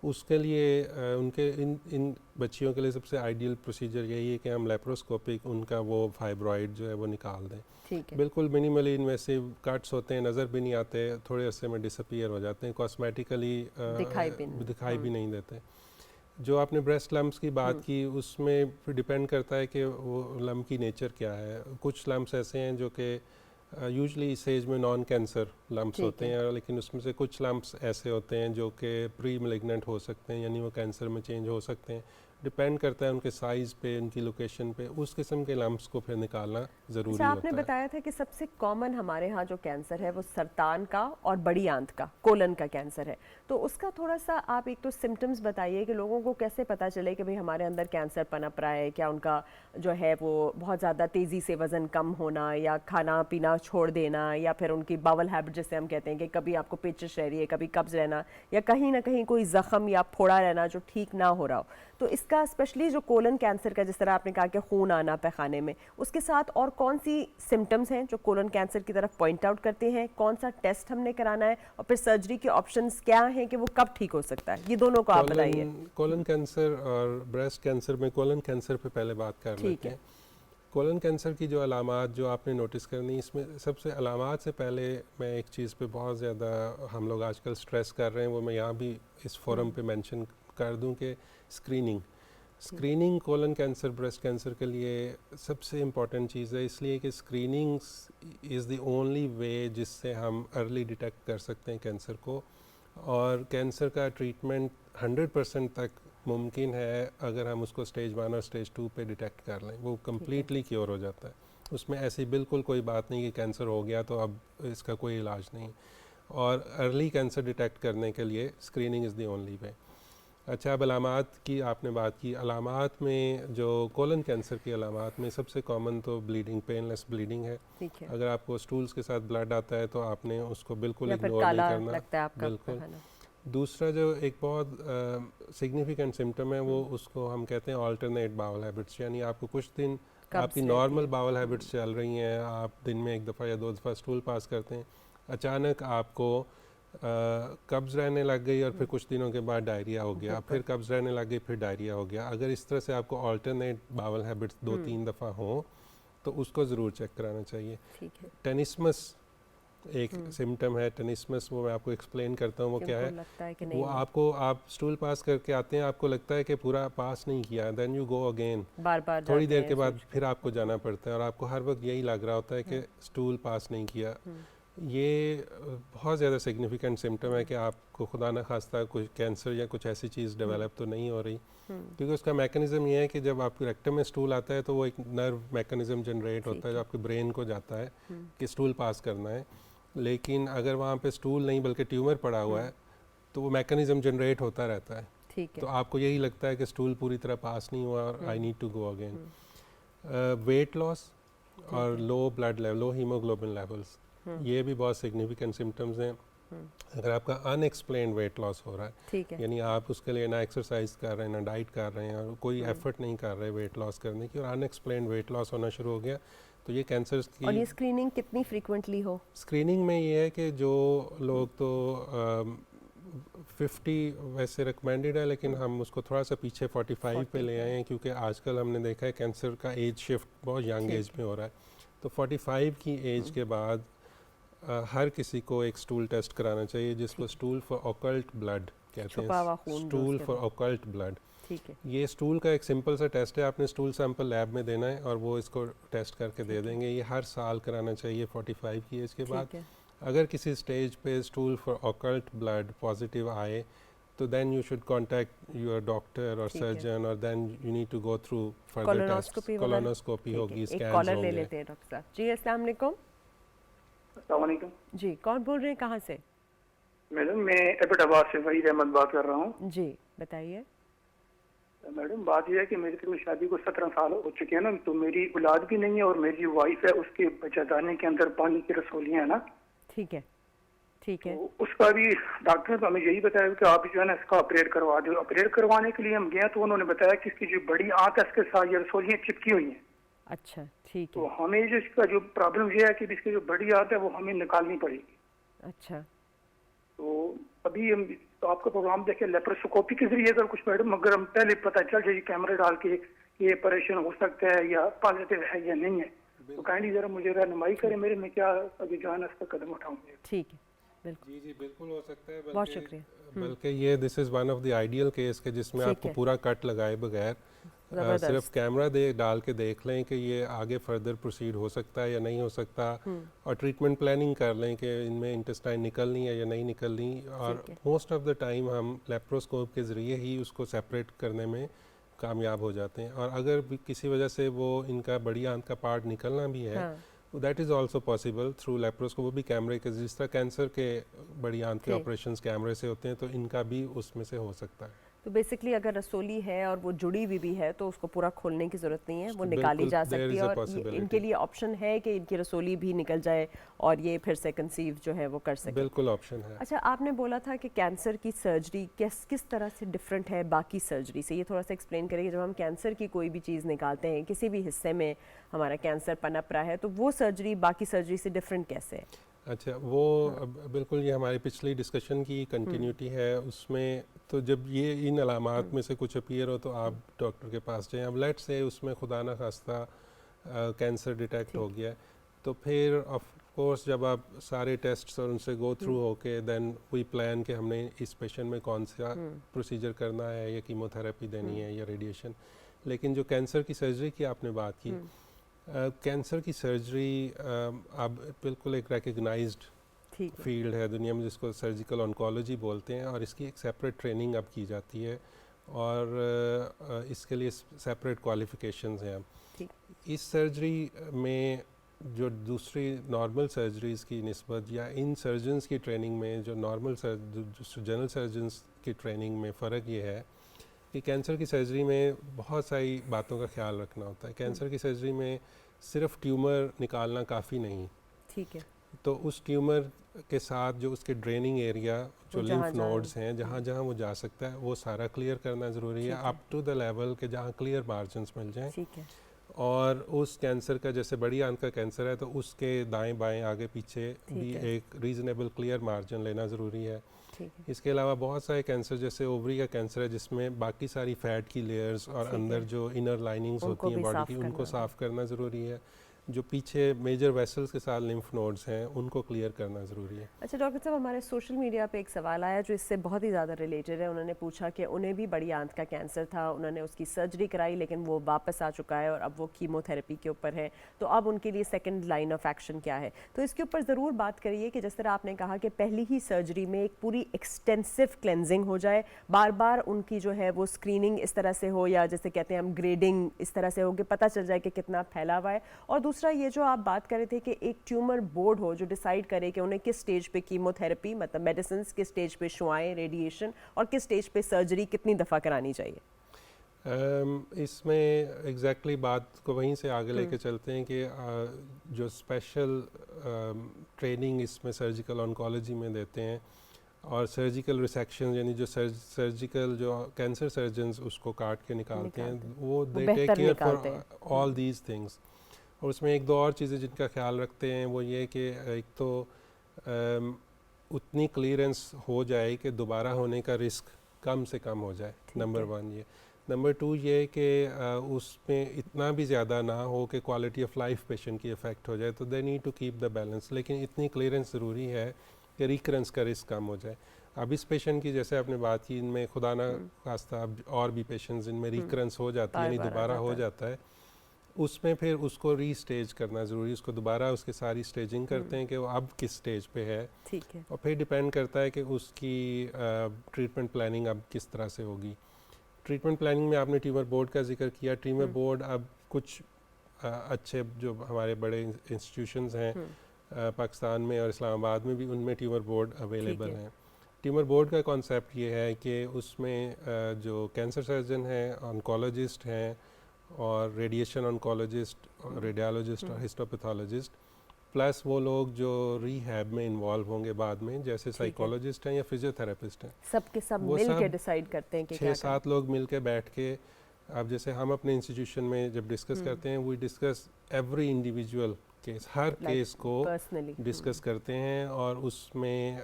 उसके लिए उनके इन बच्चियों के लिए सबसे आइडियल प्रोसीजर यही है कि हम लेप्रोस्कोपिक उनका वो फाइब्रॉइड जो है वो निकाल दें। ठीक है। बिल्कुल मिनिमली इन्वेसिव कट्स होते हैं, नज़र भी नहीं आते, थोड़े अरसे में डिसअपीयर हो जाते हैं, कॉस्मेटिकली दिखाई भी नहीं देते। जो आपने ब्रेस्ट लम्प्स की बात की उसमें फिर डिपेंड करता है कि वो लम्प की नेचर क्या है। कुछ लम्प्स ऐसे हैं जो कि यूजली इस एज में नॉन कैंसर लम्प्स होते हैं, लेकिन उसमें से कुछ लम्प्स ऐसे होते हैं जो कि प्री मैलिग्नेंट हो सकते हैं, यानी वो कैंसर में चेंज हो सकते हैं। डिपेंड करता है उनके साइज़ पे, उनकी लोकेशन पे, उस किस्म के लम्प्स को फिर निकालना ज़रूरी अच्छा, आपने होता है। बताया था कि सबसे कॉमन हमारे यहाँ जो कैंसर है वो सरतान का और बड़ी आंत का, कोलन का कैंसर है, तो उसका थोड़ा सा आप एक तो सिम्टम्स बताइए कि लोगों को कैसे पता चले कि भाई हमारे अंदर कैंसर पनप रहा है, क्या उनका जो है वो बहुत ज़्यादा तेज़ी से वज़न कम होना या खाना पीना छोड़ देना या फिर उनकी बावल हैबिट जिसे हम कहते हैं कि कभी आपको पेचिश रह रही है, कभी कब्ज़ रहना या कहीं ना कहीं कोई ज़ख़म या फोड़ा रहना जो ठीक ना हो रहा हो, तो इसका स्पेशली जो कोलन कैंसर का जिस तरह आपने कहा कि खून आना पैखाने में, उसके साथ और कौन सी सिम्टम्स हैं जो कोलन कैंसर की तरफ पॉइंट आउट करते हैं, कौन सा टेस्ट हमने कराना है और फिर सर्जरी के ऑप्शंस क्या हैं कि वो कब ठीक हो सकता है, ये दोनों को आप बताइए। कोलन कैंसर और ब्रेस्ट कैंसर में कोलन कैंसर पे पहले बात कर लेते हैं। कोलन कैंसर की जो अलामात जो आपने नोटिस करनी, इसमें सबसे अलामात से पहले मैं एक चीज़ पे बहुत ज़्यादा हम लोग आजकल स्ट्रेस कर रहे हैं, वो मैं यहाँ भी इस फोरम पे मेंशन कर दूं कि screening colon cancer breast cancer के लिए सबसे इम्पॉर्टेंट चीज़ है, इसलिए कि screening is the only way जिससे हम अर्ली डिटेक्ट कर सकते हैं कैंसर को, और कैंसर का ट्रीटमेंट 100% तक मुमकिन है अगर हम उसको स्टेज 1 और स्टेज 2 पे डिटेक्ट कर लें, वो कम्प्लीटली क्योर हो जाता है। उसमें ऐसी बिल्कुल कोई बात नहीं कि कैंसर हो गया तो अब इसका कोई इलाज नहीं, और अर्ली कैंसर डिटेक्ट करने के लिए screening is the only way. अच्छा, अब अलामात की आपने बात की, अलामात में जो कोलन कैंसर की अलामात में सबसे कॉमन तो ब्लीडिंग, पेनलेस ब्लीडिंग है। अगर आपको स्टूल्स के साथ ब्लड आता है तो आपने उसको बिल्कुल इग्नोर नहीं करना, लगता है आपका बिल्कुल। दूसरा जो एक बहुत सिग्निफिकेंट सिम्टम है वो उसको हम कहते हैं ऑल्टरनेट बाउल हैबिट्स, यानी आपको कुछ दिन आपकी नॉर्मल बाउल हैबिट्स चल रही हैं, आप दिन में 1 दफ़ा या 2 दफ़ा स्टूल पास करते हैं, अचानक आपको कब्ज़ रहने लग गई और फिर कुछ दिनों के बाद डायरिया हो गया, फिर कब्ज़ रहने लग गई, फिर डायरिया हो गया। अगर इस तरह से आपको ऑल्टरनेट बाउल हैबिट्स 2-3 दफ़ा हो तो उसको ज़रूर चेक कराना चाहिए। टेनिस्मस एक सिम्टम है, टेनिस्मस, वो मैं आपको एक्सप्लेन करता हूँ वो क्या है। वो आपको, आप स्टूल पास करके आते हैं, आपको लगता है कि पूरा पास नहीं किया, देन यू गो अगेन, बार थोड़ी देर के बाद फिर आपको जाना पड़ता है और आपको हर वक्त यही लग रहा होता है कि स्टूल पास नहीं किया। ये बहुत ज़्यादा सिग्निफिकेंट सिम्टम है कि आपको खुदा न खास्ता कुछ कैंसर या कुछ ऐसी चीज़ डेवलप तो नहीं हो रही, क्योंकि उसका मैकेनिज़्म ये है कि जब आपके रेक्टम में स्टूल आता है तो वो एक नर्व मैकेनिज़्म जनरेट होता है जो आपके ब्रेन को जाता है कि स्टूल पास करना है, लेकिन अगर वहाँ पे स्टूल नहीं बल्कि ट्यूमर पड़ा हुआ है तो वो मैकेनिज़्म जनरेट होता रहता है, तो आपको यही लगता है कि स्टूल पूरी तरह पास नहीं हुआ और I need to go again. Weight loss और low blood level, low haemoglobin levels, ये भी बहुत सिग्निफिकेंट सिम्टम्स हैं। अगर आपका अनएक्सप्लेन्ड वेट लॉस हो रहा है, यानी आप उसके लिए ना एक्सरसाइज कर रहे हैं ना डाइट कर रहे हैं और कोई एफर्ट नहीं कर रहे वेट लॉस करने की, और अनएक्सप्लेन्ड वेट लॉस होना शुरू हो गया, तो ये कैंसर की। और ये स्क्रीनिंग कितनी फ्रीक्वेंटली हो? स्क्रीनिंग में ये है कि जो लोग तो 50 वैसे रिकमेंडेड है, लेकिन हम उसको थोड़ा सा पीछे 45 पे ले आए हैं, क्योंकि आजकल हमने देखा है कैंसर का एज शिफ्ट बहुत यंग एज में हो रहा है, तो 45 की एज के बाद हर किसी को एक स्टूल टेस्ट कराना चाहिए जिसको स्टूल फॉर ऑकल्ट ब्लड कहते छुपा हुआ हैं, खून जो स्टूल उसके फॉर अंदर। Occult blood. ठीक है। ये स्टूल का एक सिंपल सा टेस्ट है, आपने स्टूल सैंपल लैब में देना है और वो इसको टेस्ट करके दे देंगे। ये हर साल कराना चाहिए 45 की एज के बाद। ठीक है। अगर किसी स्टेज पे stool for occult blood positive आए तो then you should contact your doctor और ठीक है। सर्जन, और then you need to go through further test, colonoscopy वगैरह। कोलोनोस्कोपी ठीक है, होगी, एक स्कैन्स कॉलर ले होंगे। लेते हैं डॉक्टर साहब। जी अस्सलाम वालेकुम। अस्सलाम वालेकुम जी कौन बोल रहे हैं, कहाँ से? मैडम, मैं एबटाबाद से वहीद अहमद बात कर रहा हूँ। जी बताइए। मैडम, बात यह है कि मेरी तकरीबन शादी को 17 साल हो चुके हैं ना, तो मेरी औलाद भी नहीं है और मेरी जो वाइफ है उसके बच्चादानी के अंदर पानी की रसोलियाँ है ना, ठीक है। ठीक है। तो उसका भी डॉक्टर ने तो हमें यही बताया कि आप जो है ना इसका ऑपरेट करवा दो। ऑपरेट करवाने के लिए हम गए तो उन्होंने बताया कि इसकी जो बड़ी आंत है इसके साथ ये रसोलियाँ चिपकी हुई हैं। अच्छा ठीक तो है। हमें जो इसका जो प्रॉब्लम ये है कि इसकी जो बड़ी आंत है वो हमें निकालनी पड़ेगी। अच्छा तो अभी हम तो आपका प्रोग्राम देखे लेप्रोस्कोपी के जरिए अगर कुछ मैडम अगर हम पहले पता चल जाए कैमरे डाल के ये ऑपरेशन हो सकता है या पॉजिटिव है या नहीं है, तो काइंडली जरा मुझे रहनुमाई करें मेरे में क्या अभी जान इस पर कदम उठाऊंगे। ठीक है, बिल्कुल। जी जी बिल्कुल हो सकता है। बहुत शुक्रिया। बल्कि ये this is one of the ideal case के जिसमें ठीक आपको है। पूरा कट लगाए बगैर ज़बरदस्त। सिर्फ कैमरा डाल के देख लें कि ये आगे फर्दर प्रोसीड हो सकता है या नहीं हो सकता, और ट्रीटमेंट प्लानिंग कर लें कि इनमें इंटेस्टाइन निकलनी है या नहीं निकलनी। और ठीक है। मोस्ट ऑफ द टाइम हम लेप्रोस्कोप के ज़रिए ही उसको सेपरेट करने में कामयाब हो जाते हैं। और अगर भी किसी वजह से वो इनका बड़ी आंत का पार्ट निकलना भी है, हाँ। That is also possible through laparoscope. वो भी कैमरे के, जिस तरह कैंसर के बड़ी आंत के ठीक। ऑपरेशंस कैमरे से होते हैं, तो इनका भी उसमें से हो सकता है। तो बेसिकली अगर रसोली है और वो जुड़ी हुई भी है तो उसको पूरा खोलने की ज़रूरत नहीं है, वो निकाली बिल्कुल, जा there सकती is है। a और ये possibility. इनके लिए ऑप्शन है कि इनकी रसोली भी निकल जाए और ये फिर से कंसीव जो है वो कर सके। बिल्कुल ऑप्शन है। अच्छा, आपने बोला था कि कैंसर की सर्जरी किस तरह से डिफरेंट है बाकी सर्जरी से, ये थोड़ा सा एक्सप्लेन करेंगे। जब हम कैंसर की कोई भी चीज़ निकालते हैं, किसी भी हिस्से में हमारा कैंसर पनप रहा है, तो वो सर्जरी बाकी सर्जरी से डिफरेंट कैसे है? अच्छा, वो बिल्कुल ये हमारी पिछली डिस्कशन की कंटिन्यूटी है। उसमें तो जब ये इन अलामात में से कुछ अपीयर हो तो आप डॉक्टर के पास जाएं। अब लेट्स से उसमें खुदा न खास्ता कैंसर डिटेक्ट हो गया, तो फिर ऑफ कोर्स जब आप सारे टेस्ट और उनसे गो थ्रू होके देन वी प्लान कि हमने इस पेशेंट में कौन सा प्रोसीजर करना है, या कीमोथेरेपी देनी है या रेडिएशन। लेकिन जो कैंसर की सर्जरी की आपने बात की, कैंसर की सर्जरी अब बिल्कुल एक रिकग्नाइज्ड फील्ड है दुनिया में, जिसको सर्जिकल ऑन्कोलॉजी बोलते हैं, और इसकी एक सेपरेट ट्रेनिंग अब की जाती है और इसके लिए सेपरेट क्वालिफिकेशंस हैं। इस सर्जरी में जो दूसरी नॉर्मल सर्जरीज़ की निस्बत या इन सर्जन्स की ट्रेनिंग में जो नॉर्मल जनरल सर्जन्स की ट्रेनिंग में फ़र्क ये है कि कैंसर की सर्जरी में बहुत सारी बातों का ख्याल रखना होता है। कैंसर की सर्जरी में सिर्फ ट्यूमर निकालना काफ़ी नहीं, ठीक है, तो उस ट्यूमर के साथ जो उसके ड्रेनिंग एरिया, जो लिम्फ नोड्स हैं, जहाँ जहाँ वो जा सकता है, वो सारा क्लियर करना ज़रूरी है, अप टू द लेवल के जहाँ क्लियर मार्जिन्स मिल जाएँ। ठीक है। और उस कैंसर का, जैसे बड़ी आंत का कैंसर है, तो उसके दाएं बाएं आगे पीछे भी एक रीजनेबल क्लियर मार्जिन लेना ज़रूरी है। इसके अलावा बहुत सारे कैंसर, जैसे ओवरी का कैंसर है, जिसमें बाकी सारी फैट की लेयर्स और अंदर जो इनर लाइनिंग्स होती हैं बॉडी की, उनको साफ़ करना ज़रूरी है। जो पीछे मेजर वेसल्स के साथ लिम्फ नोड्स हैं, उनको क्लियर करना ज़रूरी है। अच्छा डॉक्टर साहब, हमारे सोशल मीडिया पे एक सवाल आया जो इससे बहुत ही ज़्यादा रिलेटेड है। उन्होंने पूछा कि उन्हें भी बड़ी आंत का कैंसर था, उन्होंने उसकी सर्जरी कराई लेकिन वो वापस आ चुका है और अब वो कीमोथेरेपी के ऊपर है, तो अब उनके लिए सेकंड लाइन ऑफ एक्शन क्या है? तो इसके ऊपर ज़रूर बात करिए कि जिस तरह आपने कहा कि पहली ही सर्जरी में एक पूरी एक्सटेंसिव क्लेंजिंग हो जाए, बार बार उनकी जो है वो स्क्रीनिंग इस तरह से हो, या जैसे कहते हैं हम ग्रेडिंग इस तरह से हो कि पता चल जाए कि कितना फैला हुआ है। और दूसरा ये जो आप बात कर रहे थे कि एक ट्यूमर बोर्ड हो जो डिसाइड करे कि उन्हें किस स्टेज पे कीमोथेरेपी मतलब मेडिसिन, किस स्टेज पे शुआएं रेडिएशन, और किस स्टेज पे सर्जरी कितनी दफ़ा करानी चाहिए। इसमें एग्जैक्टली बात को वहीं से आगे लेके चलते हैं कि जो स्पेशल ट्रेनिंग इसमें सर्जिकल ऑन्कोलॉजी में देते हैं, और सर्जिकल रिसेक्शन यानी जो सर्जिकल जो कैंसर सर्जन्स उसको काट के निकालते हैं, वो they take care for all these things. और उसमें एक दो और चीज़ें जिनका ख्याल रखते हैं, वो ये कि एक तो उतनी क्लियरेंस हो जाए कि दोबारा होने का रिस्क कम से कम हो जाए, नंबर वन ये। नंबर टू ये कि उसमें इतना भी ज़्यादा ना हो कि क्वालिटी ऑफ लाइफ पेशेंट की इफ़ेक्ट हो जाए, तो they need to keep the balance. लेकिन इतनी क्लियरेंस ज़रूरी है कि रिकरेंस का रिस्क कम हो जाए। अब इस पेशेंट की जैसे आपने बात की, इनमें खुदा ना खास्ता अब और भी पेशेंट्स इनमें रिकरेंस हो जाती है, यानी बार-बार आ दोबारा हो जाता है। जाता है, उसमें फिर उसको रीस्टेज करना ज़रूरी है। उसको दोबारा उसकी सारी स्टेजिंग करते हैं कि वो अब किस स्टेज पे है, ठीक है। और फिर डिपेंड करता है कि उसकी ट्रीटमेंट प्लानिंग अब किस तरह से होगी। ट्रीटमेंट प्लानिंग में आपने ट्यूमर बोर्ड का जिक्र किया। ट्यूमर बोर्ड अब कुछ अच्छे जो हमारे बड़े इंस्टीट्यूशंस हैं पाकिस्तान में और इस्लामाबाद में भी, उनमें ट्यूमर बोर्ड अवेलेबल हैं। ट्यूमर बोर्ड का कॉन्सेप्ट ये है कि उसमें जो कैंसर सर्जन हैं, ऑन्कोलॉजिस्ट हैं, और रेडिएशन ऑन्कोलॉजिस्ट, रेडियोलॉजिस्ट और हिस्टोपैथोलॉजिस्ट, प्लस वो लोग जो रिहैब में इन्वॉल्व होंगे बाद में, जैसे साइकोलॉजिस्ट हैं या फिजियोथेरेपिस्ट हैं, सब के सब वो मिल के सब डिसाइड करते हैं कि क्या छः करना सात लोग मिल के बैठ के, अब जैसे हम अपने इंस्टीट्यूशन में जब डिस्कस करते हैं, we discuss every individual case, हर Like केस को पर्सनली। डिस्कस करते हैं, और उसमें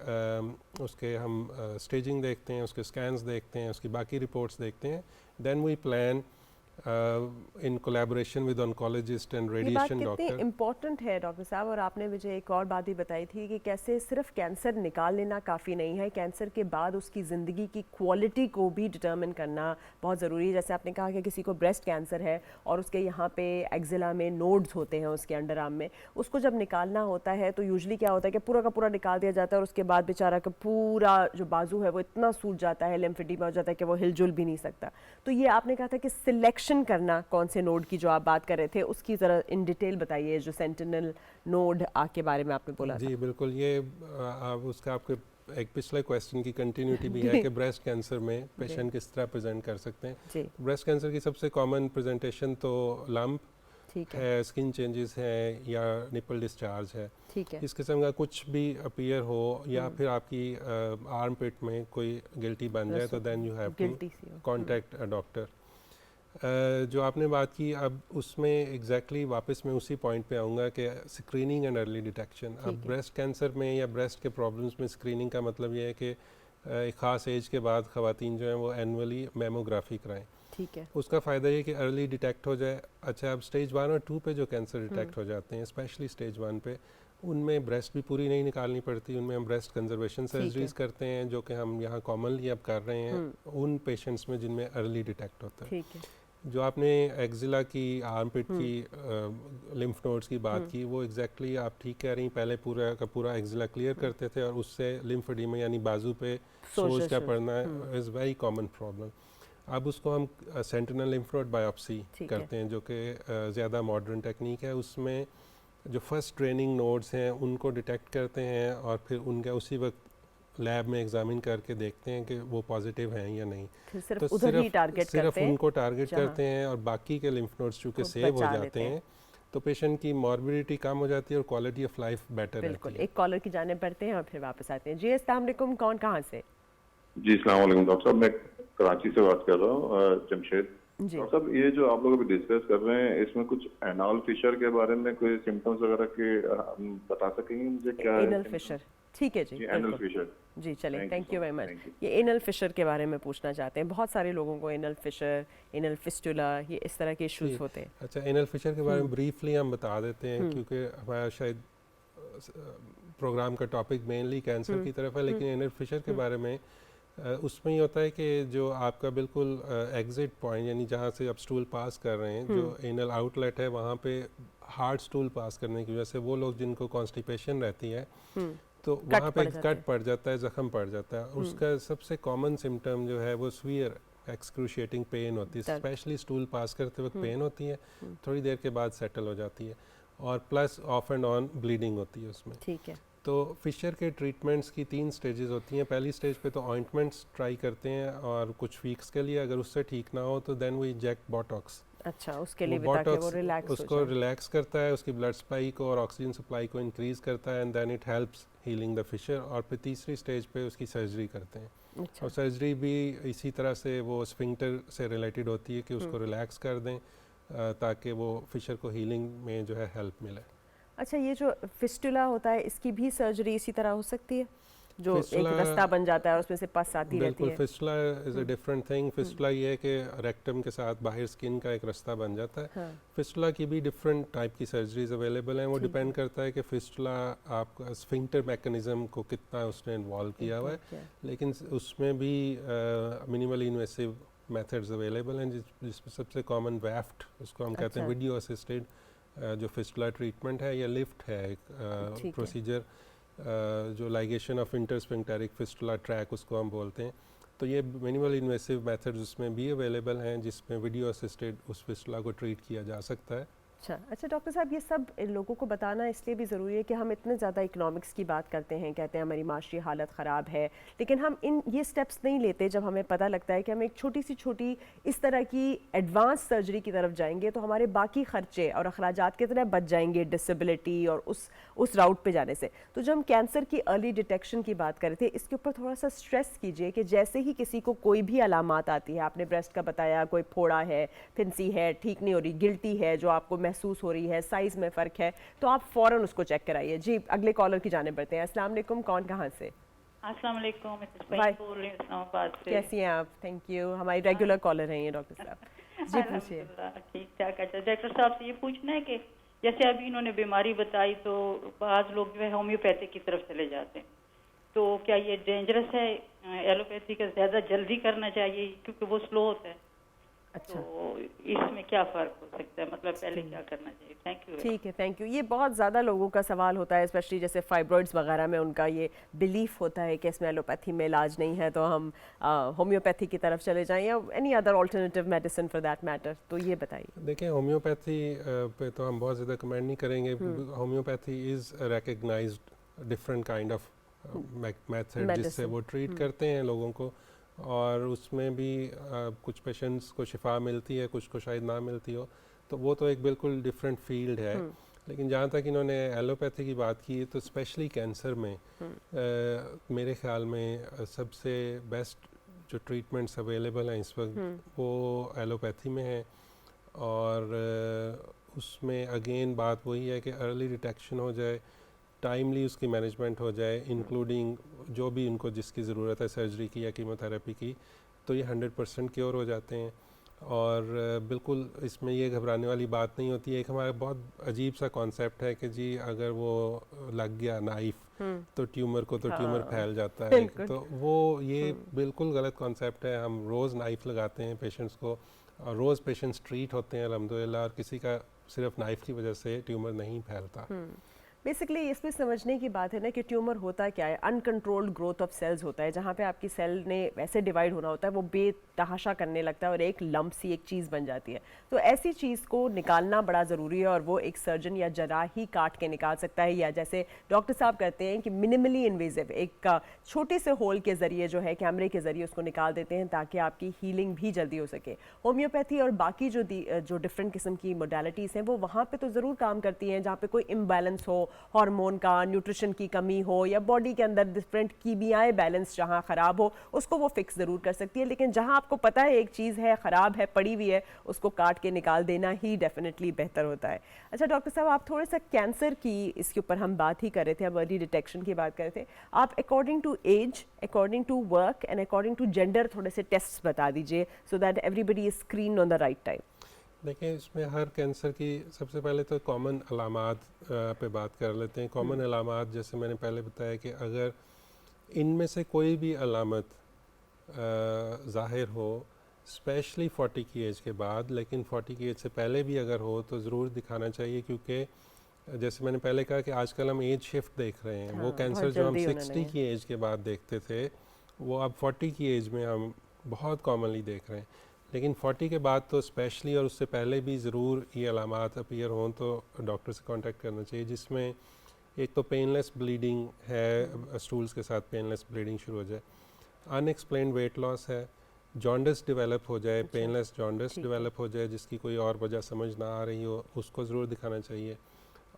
उसके हम स्टेजिंग देखते हैं, उसके स्कैन्स देखते हैं, उसकी बाकी रिपोर्ट्स देखते हैं, then we plan in collaboration with oncologist and ये बात रेडिएशन कितनी डॉक्टर। इम्पोर्टेंट है डॉक्टर साहब, और आपने मुझे एक और बात भी बताई थी कि कैसे सिर्फ कैंसर निकाल लेना काफ़ी नहीं है, कैंसर के बाद उसकी ज़िंदगी की क्वालिटी को भी डिटर्मिन करना बहुत ज़रूरी है। जैसे आपने कहा कि किसी को ब्रेस्ट कैंसर है और उसके यहाँ पे एक्जिला में नोड्स होते हैं उसके अंडर आर्म में, उसको जब निकालना होता है तो यूजली क्या होता है कि पूरा का पूरा निकाल दिया जाता है, और उसके बाद बेचारा का पूरा जो बाजू है वो इतना सूज जाता है, लिम्फेडिमा हो जाता है कि वो हिलजुल भी नहीं सकता। तो ये आपने कहा था कि सिलेक्शन करना कौन से नोड की जो आप बात कर रहे थे, उसकी ज़रा इन डिटेल बताइए, जो सेंटिनल नोड के बारे में आपने बोला था। जी बिल्कुल, ये उसका आपके एक पिछले क्वेश्चन की कंटिन्यूटी भी है कि ब्रेस्ट कैंसर में पेशेंट किस तरह प्रेजेंट कर सकते हैं। जी ब्रेस्ट कैंसर की सबसे कॉमन प्रेजेंटेशन तो लंप ठीक है। है, स्किन चेंजेस हैं, या निपल डिस्चार्ज है, ठीक है। इस किस्म का कुछ भी अपीयर हो, या फिर आपकी आर्म पिट में कोई गिल्टी बन जाए, तो then you have to guilty सी हो। Contact a doctor. जो आपने बात की, अब उसमें एग्जैक्टली वापस मैं उसी पॉइंट पे आऊँगा कि स्क्रीनिंग एंड अर्ली डिटेक्शन। अब ब्रेस्ट कैंसर में या ब्रेस्ट के प्रॉब्लम्स में स्क्रीनिंग का मतलब ये है कि एक ख़ास एज के बाद ख़वातीन जो हैं वो एनुअली मेमोग्राफी कराएं। ठीक है। उसका फ़ायदा ये कि अर्ली डिटेक्ट हो जाए। अच्छा, अब स्टेज 1 और 2 पे जो कैंसर डिटेक्ट हो जाते हैं, स्पेशली स्टेज 1 पे, उनमें ब्रेस्ट भी पूरी नहीं निकालनी पड़ती, उनमें हम ब्रेस्ट कंजर्वेशन सर्जरीज करते हैं, जो कि हम यहाँ कॉमनली अब कर रहे हैं उन पेशेंट्स में जिनमें अर्ली डिटेक्ट होता है। ठीक है। जो आपने एक्जिला की, आर्म पिट की, लिम्फ नोड्स की बात की, वो एग्जैक्टली आप ठीक कह रही हैं। पहले पूरा का पूरा एक्जिला क्लियर करते थे, और उससे लिम्फेडिमा यानी बाजू पे सोज का पड़ना इज़ वेरी कॉमन प्रॉब्लम। अब उसको हम सेंटिनल लिम्फ नोड बायोप्सी करते हैं, जो कि ज़्यादा मॉडर्न टेक्निक है। उसमें जो फर्स्ट ड्रेनिंग नोड्स हैं उनको डिटेक्ट करते हैं, और फिर उनका उसी वक्त लैब में एग्जामिन करके देखते हैं कि वो पॉजिटिव हैं या नहीं। सिर्फ तो उधर ही टारगेट करते हैं, उनको टारगेट करते हैं, और बाकी के लिम्फ नोड्स चूँकि सेव हो जाते हैं, तो पेशेंट की मॉर्बिडिटी कम हो जाती है और क्वालिटी ऑफ लाइफ बेटर रहती है। बिल्कुल। एक कॉलर की जाने पड़ते हैं और फिर वापस आते हैं। जी अस्सलाम वालेकुम, कौन कहाँ से? जी अस्सलाम वालेकुम डॉक्टर साहब, मैं कराची से बात कर रहा हूँ, जमशेद। जी। डॉक्टर साहब, ये जो आप लोग अभी डिस्कस कर रहे हैं, इसमें कुछ एनल फिशर के बारे में कोई सिम्टम्स वगैरह के हम बता सकेंगे मुझे क्या है? एनल फिशर, ठीक है जी। Anal fissure. जी चलें, thank you very much. Thank you. ये एनल फिशर के बारे में पूछना चाहते हैं। बहुत सारे लोगों को एनल फिशर, एनल फिस्टुला, ये इस तरह के इश्यूज होते हैं। अच्छा, एनल फिशर के बारे में ब्रीफली हम बता देते हैं, क्योंकि हमारा शायद प्रोग्राम का टॉपिक मेनली कैंसर की तरफ है, लेकिन एनल फिशर के बारे में उसमें ये होता है कि जो आपका बिल्कुल एग्जिट पॉइंट, यानी जहाँ से आप स्टूल पास कर रहे हैं, जो एनल आउटलेट है, वहाँ पे हार्ड स्टूल पास करने की वजह से वो लोग जिनको कॉन्स्टिपेशन रहती है, तो वहाँ पे कट पड़ जाता है, जख्म पड़ जाता है। उसका सबसे कॉमन सिम्टम जो है वो स्वीयर एक्सक्रूशिएटिंग पेन होती है, स्पेशली स्टूल पास करते वक्त पेन होती है, थोड़ी देर के बाद सेटल हो जाती है, और plus of and on bleeding होती है उसमें। ठीक है। तो फिशर के ट्रीटमेंट्स की 3 स्टेजेस होती हैं। पहली स्टेज पे तो ऑइंटमेंट्स ट्राई करते हैं, और कुछ वीक्स के लिए, अगर उससे ठीक ना हो तो देन वो इंजेक्ट बोटॉक्स। अच्छा, उसके लिए भी ताकि वो रिलैक्स हो उसको रिलैक्स करता है, उसकी ब्लड सप्लाई को और ऑक्सीजन सप्लाई को इंक्रीज करता है, and then it helps healing the fissure. और फिर तीसरी स्टेज पे उसकी सर्जरी करते हैं। अच्छा। और सर्जरी भी इसी तरह से वो स्फिंक्टर से रिलेटेड होती है कि उसको रिलैक्स कर दें, ताकि वो फिशर को हीलिंग में जो है हेल्प मिले। अच्छा, ये जो फिस्टुला होता है, इसकी भी सर्जरी इसी तरह हो सकती है? जो एक रास्ता बन जाता है और उसमें से पस आती रहती बिल्कुल, है। Fistula is a different thing. Fistula ये है कि रेक्टम के साथ बाहर स्किन का एक रास्ता बन जाता है। हाँ, फिस्टुला की भी डिफरेंट टाइप की सर्जरीज अवेलेबल हैं। वो डिपेंड करता है कि फिस्टुला आपका स्फिंक्टर मैकेनिज्म को कितना उसने इन्वॉल्व किया हुआ है, लेकिन उसमें भी मिनिमली इन्वेसिव मेथड्स अवेलेबल हैं, जिसमें सबसे कॉमन वेफ्ट, उसको हम कहते हैं वीडियो असिस्टेड जो फिस्टुला ट्रीटमेंट है, या लिफ्ट है एक प्रोसीजर जो लाइगेशन ऑफ इंटरस्फिंक्टेरिक फिस्टुला ट्रैक उसको हम बोलते हैं। तो ये मिनिमल इन्वेसिव मेथड्स उसमें भी अवेलेबल हैं, जिसमें वीडियो असिस्टेड उस फिस्टुला को ट्रीट किया जा सकता है। अच्छा डॉक्टर साहब, ये सब लोगों को बताना इसलिए भी ज़रूरी है कि हम इतने ज़्यादा इकोनॉमिक्स की बात करते हैं, कहते हैं हमारी माशी हालत ख़राब है, लेकिन हम ये स्टेप्स नहीं लेते जब हमें पता लगता है कि हम एक छोटी इस तरह की एडवांस सर्जरी की तरफ जाएंगे तो हमारे बाकी खर्चे और अखराजात कितने बच जाएंगे डिसेबिलिटी और उस राउट पे जाने से। तो जब हम कैंसर की अर्ली डिटेक्शन की बात कर रहे थे, इसके ऊपर थोड़ा सा स्ट्रेस कीजिए कि जैसे ही किसी को कोई भी अलामात आती है, आपने ब्रेस्ट का बताया, कोई फोड़ा है, फिंसी है, ठीक नहीं हो रही, गिल्टी है जो आपको महसूस हो रही है, साइज में फ़र्क है, तो आप फ़ौरन उसको चेक कराइए। जी, अगले कॉलर की जाने बढ़ते हैं। अस्सलाम वालेकुम, कौन कहाँ से? अस्सलाम वालेकुम, बोल रही हूँ इस्लामाबाद से। कैसी हैं आप? थैंक यू, हमारी रेगुलर कॉलर हैं ये डॉक्टर साहब। जी पूछिए। ठीक ठाक। अच्छा, डॉक्टर साहब से ये पूछना है कि जैसे अभी इन्होंने बीमारी बताई तो बाज़ लोग जो है होम्योपैथिक की तरफ चले जाते हैं, तो क्या ये डेंजरस है? एलोपैथी का ज़्यादा जल्दी करना चाहिए क्योंकि वो स्लो होता है। अच्छा, तो इसमें क्या फ़र्क हो सकता है, मतलब पहले क्या करना चाहिए? Thank you. ठीक है, थैंक यू। ये बहुत ज़्यादा लोगों का सवाल होता है, स्पेशली जैसे फाइब्रॉइड्स वगैरह में उनका ये बिलीफ होता है कि इसमें एलोपैथी में इलाज नहीं है, तो हम होम्योपैथी की तरफ चले जाएं या any other alternative medicine for that matter. तो ये बताइए। देखिए, होम्योपैथी पे तो हम बहुत ज़्यादा कमेंट नहीं करेंगे। Homeopathy is recognised different kind of method जिससे वो ट्रीट करते हैं लोगों को, और उसमें भी कुछ पेशेंट्स को शिफा मिलती है, कुछ को शायद ना मिलती हो, तो वो तो एक बिल्कुल डिफरेंट फील्ड है। लेकिन जहाँ तक इन्होंने एलोपैथी की बात की, तो स्पेशली कैंसर में मेरे ख्याल में सबसे बेस्ट जो ट्रीटमेंट्स अवेलेबल हैं इस वक्त वो एलोपैथी में है। और उसमें अगेन बात वही है कि अर्ली डिटेक्शन हो जाए, टाइमली उसकी मैनेजमेंट हो जाए, इंक्लूडिंग जो भी उनको जिसकी ज़रूरत है सर्जरी की या कीमोथेरेपी की, तो ये 100% क्योर हो जाते हैं। और बिल्कुल इसमें ये घबराने वाली बात नहीं होती है। एक हमारा बहुत अजीब सा कॉन्सेप्ट है कि जी अगर वो लग गया नाइफ तो ट्यूमर को तो ट्यूमर फैल जाता है, तो वो ये बिल्कुल गलत कॉन्सेप्ट है। हम रोज़ नाइफ लगाते हैं पेशेंट्स को, और रोज़ पेशेंट्स ट्रीट होते हैं अल्हम्दुलिल्लाह, और किसी का सिर्फ नाइफ की वजह से ट्यूमर नहीं फैलता। बेसिकली इसमें समझने की बात है ना कि ट्यूमर होता क्या है, अनकंट्रोल्ड ग्रोथ ऑफ सेल्स होता है, जहाँ पे आपकी सेल ने वैसे डिवाइड होना होता है वो बेतहाशा करने लगता है और एक लंप सी एक चीज़ बन जाती है। तो ऐसी चीज़ को निकालना बड़ा ज़रूरी है, और वो एक सर्जन या जराह ही काट के निकाल सकता है, या जैसे डॉक्टर साहब कहते हैं कि मिनिमली इन्वेजिव एक छोटे से होल के ज़रिए जो है, कैमरे के ज़रिए उसको निकाल देते हैं ताकि आपकी हीलिंग भी जल्दी हो सके। होम्योपैथी और बाकी जो डिफरेंट किस्म की मोडालिटीज़ हैं वो वहाँ पर तो ज़रूर काम करती हैं, जहाँ पर कोई इम्बैलेंस हो, हार्मोन का, न्यूट्रिशन की कमी हो, या बॉडी के अंदर डिफरेंट कीमियाई बैलेंस जहाँ ख़राब हो, उसको वो फिक्स ज़रूर कर सकती है। लेकिन जहाँ आपको पता है एक चीज़ है ख़राब है, पड़ी हुई है, उसको काट के निकाल देना ही डेफिनेटली बेहतर होता है। अच्छा डॉक्टर साहब, आप थोड़ा सा कैंसर की इसके ऊपर हम बात ही कर रहे थे, अब अर्ली डिटेक्शन की बात कर रहे थे, आप according to age, according to work and according to gender थोड़े से टेस्ट बता दीजिए so that everybody is screen on the right time. देखिए, इसमें हर कैंसर की सबसे पहले तो कॉमन अलामात पे बात कर लेते हैं। कॉमन अलामात जैसे मैंने पहले बताया कि अगर इनमें से कोई भी अलामत ज़ाहिर हो, स्पेशली 40 की एज के बाद, लेकिन 40 की एज से पहले भी अगर हो तो ज़रूर दिखाना चाहिए, क्योंकि जैसे मैंने पहले कहा कि आजकल हम एज शिफ्ट देख रहे हैं। वो कैंसर जो हम 60 की एज के बाद देखते थे वो अब 40 की एज में हम बहुत कॉमनली देख रहे हैं। लेकिन 40 के बाद तो स्पेशली, और उससे पहले भी ज़रूर ये अलामात अपीयर हों तो डॉक्टर से कांटेक्ट करना चाहिए, जिसमें एक तो पेनलेस ब्लीडिंग है, स्टूल्स के साथ पेनलेस ब्लीडिंग शुरू हो जाए, अनएक्सप्लेन्ड वेट लॉस है, जॉन्डिस डेवलप हो जाए, पेनलेस जॉन्डिस डेवलप हो जाए जिसकी कोई और वजह समझ ना आ रही हो, उसको ज़रूर दिखाना चाहिए।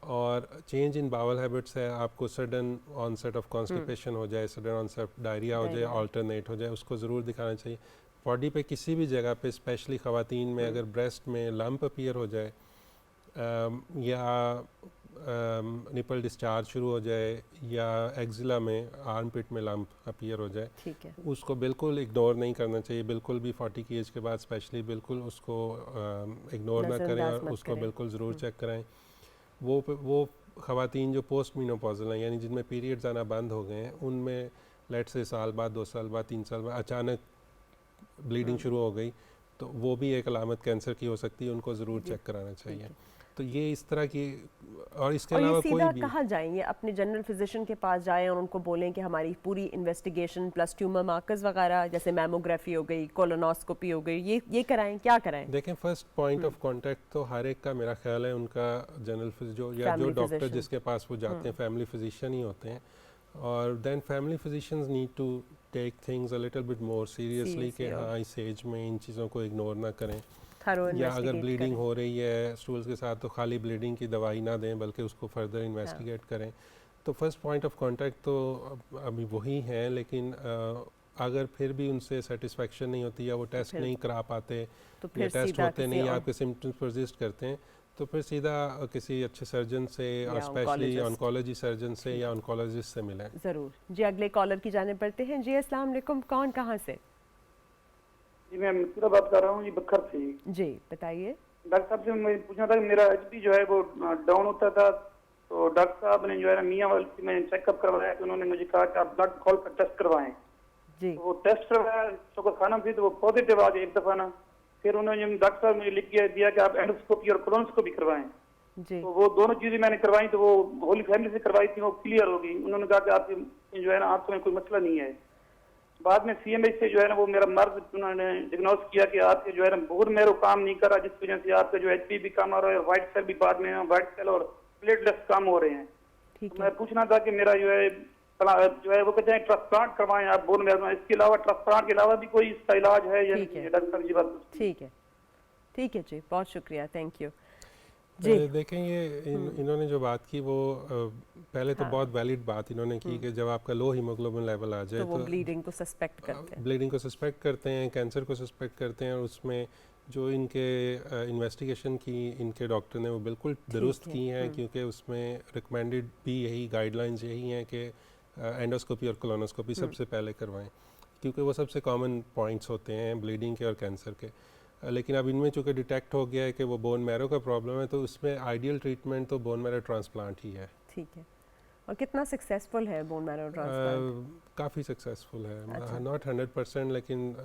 और चेंज इन बावल हैबिट्स है, आपको सडन ऑनसेट ऑफ कॉन्स्टिपेशन हो जाए, सडन ऑनसेट डायरिया हो जाए, अल्टरनेट हो जाए, उसको ज़रूर दिखाना चाहिए। बॉडी पे किसी भी जगह पे, स्पेशली ख़वातीन में अगर ब्रेस्ट में लंप अपीयर हो जाए या निपल डिस्चार्ज शुरू हो जाए या एक्जिला में आर्म पिट में लंप अपीयर हो जाए, ठीक है, उसको बिल्कुल इग्नोर नहीं करना चाहिए, बिल्कुल भी 40 की एज के बाद स्पेशली बिल्कुल उसको इग्नोर ना करें नज़रअंदाज और मत उसको करें। बिल्कुल ज़रूर चेक कराएं। वो ख़वातीन जो पोस्ट मीनोपॉजल हैं, यानी जिनमें पीरियड्स आना बंद हो गए हैं, उनमें लेट से साल बाद, 2 साल बाद, 3 साल बाद अचानक ब्लीडिंग शुरू हो गई, तो वो भी एक अलामत कैंसर की हो सकती है, उनको ज़रूर चेक कराना चाहिए। तो ये इस तरह की, और इसके और ये अलावा सीधा कोई भी कहाँ जाएंगे? अपने जनरल फिजिशियन के पास जाएं और उनको बोलें कि हमारी पूरी इन्वेस्टिगेशन प्लस ट्यूमर मार्कर्स वगैरह जैसे मैमोग्राफी हो गई, कोलोनोस्कोपी हो गई, ये कराएं, क्या कराएं? देखें, फर्स्ट पॉइंट ऑफ कांटेक्ट तो हर एक का मेरा ख्याल है उनका जनरल जो या जो Family डॉक्टर physician। जिसके पास वो जाते हैं फैमिली फिजिशियन ही होते हैं। और then family physicians need to take things a little bit more seriously कि Seriously, हाँ, इस एज में इन चीज़ों को इग्नोर ना करें, थरो या अगर इन्वेस्टिगेट ब्लीडिंग करें। हो रही है स्टूल्स के साथ तो खाली ब्लीडिंग की दवाई ना दें, बल्कि उसको फर्दर इन्वेस्टिगेट करें। तो फर्स्ट पॉइंट ऑफ कांटेक्ट तो अभी वही है, लेकिन अगर फिर भी उनसे सेटिस्फेक्शन नहीं होती या वो टेस्ट फिर- नहीं करा पाते तो या फिर टेस्ट सीधा होते किसी नहीं या और आपके सिम्टम्स परसिस्ट करते हैं, तो फिर सीधा किसी अच्छे सर्जन से और या स्पेशली oncologist। ऑन्कोलॉजी सर्जन से या ऑन्कोलॉजिस्ट से मिलें। ज़रूर जी। अगले कॉलर की जाने पड़ते हैं जी। अस्सलाम वालेकुम, कौन कहाँ से? जी मैं पूरा बात कर रहा हूँ जी, बखर से। जी बताइए। डॉक्टर साहब से मैं पूछना था कि मेरा एचपी जो है वो डाउन होता था, तो डॉक्टर साहब ने जो है ना मियाँ वाली से मैंने चेकअप करवाया, तो उन्होंने मुझे कहा कि आप ब्लड कॉल का टेस्ट करवाएं। जी तो वो टेस्ट करवाया, शुगर खाना भी, तो वो पॉजिटिव आ गया एक दफा ना। फिर उन्होंने डॉक्टर साहब मुझे लिख दिया कि आप एंडोस्कोपी और कोलोनोस्कोपी करवाएं। जी तो वो दोनों चीजें मैंने करवाई, तो वो होली फैमिली से करवाई थी, वो क्लियर हो गई। उन्होंने कहा कि आपकी जो है ना आंखों में कोई मसला नहीं है। बाद में सीएमएच से जो है ना वो मेरा मर्ज उन्होंने डिग्नोज किया कि आपके जो है ना बहुत मेरो काम नहीं कर रहा, जिस वजह से आपका जो एचपी भी कम हो रहा है, व्हाइट सेल भी बाद में व्हाइट सेल और प्लेटलेट्स कम हो रहे हैं। ठीक तो है। मैं पूछना था कि मेरा जो है वो कहते हैं ट्रांसप्लांट करवाएं आप बोन मैरो, इसके अलावा ट्रांसप्लांट के अलावा भी कोई इसका इलाज है या ठीक नहीं है। है? डॉक्टर साहब जी बात पूछती हैं। ठीक है जी, बहुत शुक्रिया, थैंक यू जी। देखें, ये इन्होंने जो बात की वो पहले तो हाँ। बहुत वैलिड बात इन्होंने की कि जब आपका लो हीमोग्लोबिन लेवल आ जाए तो वो ब्लीडिंग को सस्पेक्ट करते हैं। ब्लीडिंग को सस्पेक्ट करते हैं, कैंसर को सस्पेक्ट करते हैं, और उसमें जो इनके इन्वेस्टिगेशन की इनके डॉक्टर ने वो बिल्कुल दुरुस्त है। की हैं, क्योंकि उसमें रिकमेंडेड भी यही गाइडलाइंस यही हैं कि एंडोस्कोपी और कोलोनोस्कोपी सबसे पहले करवाएं, क्योंकि वो सबसे कॉमन पॉइंट्स होते हैं ब्लीडिंग के और कैंसर के। लेकिन अब इनमें चूँकि डिटेक्ट हो गया है कि वो बोन मैरो का प्रॉब्लम है, तो उसमें आइडियल ट्रीटमेंट तो बोन मैरो ट्रांसप्लांट ही है। ठीक है। और कितना सक्सेसफुल है बोन मैरो ट्रांसप्लांट? काफ़ी सक्सेसफुल है, अच्छा। नॉट 100%, लेकिन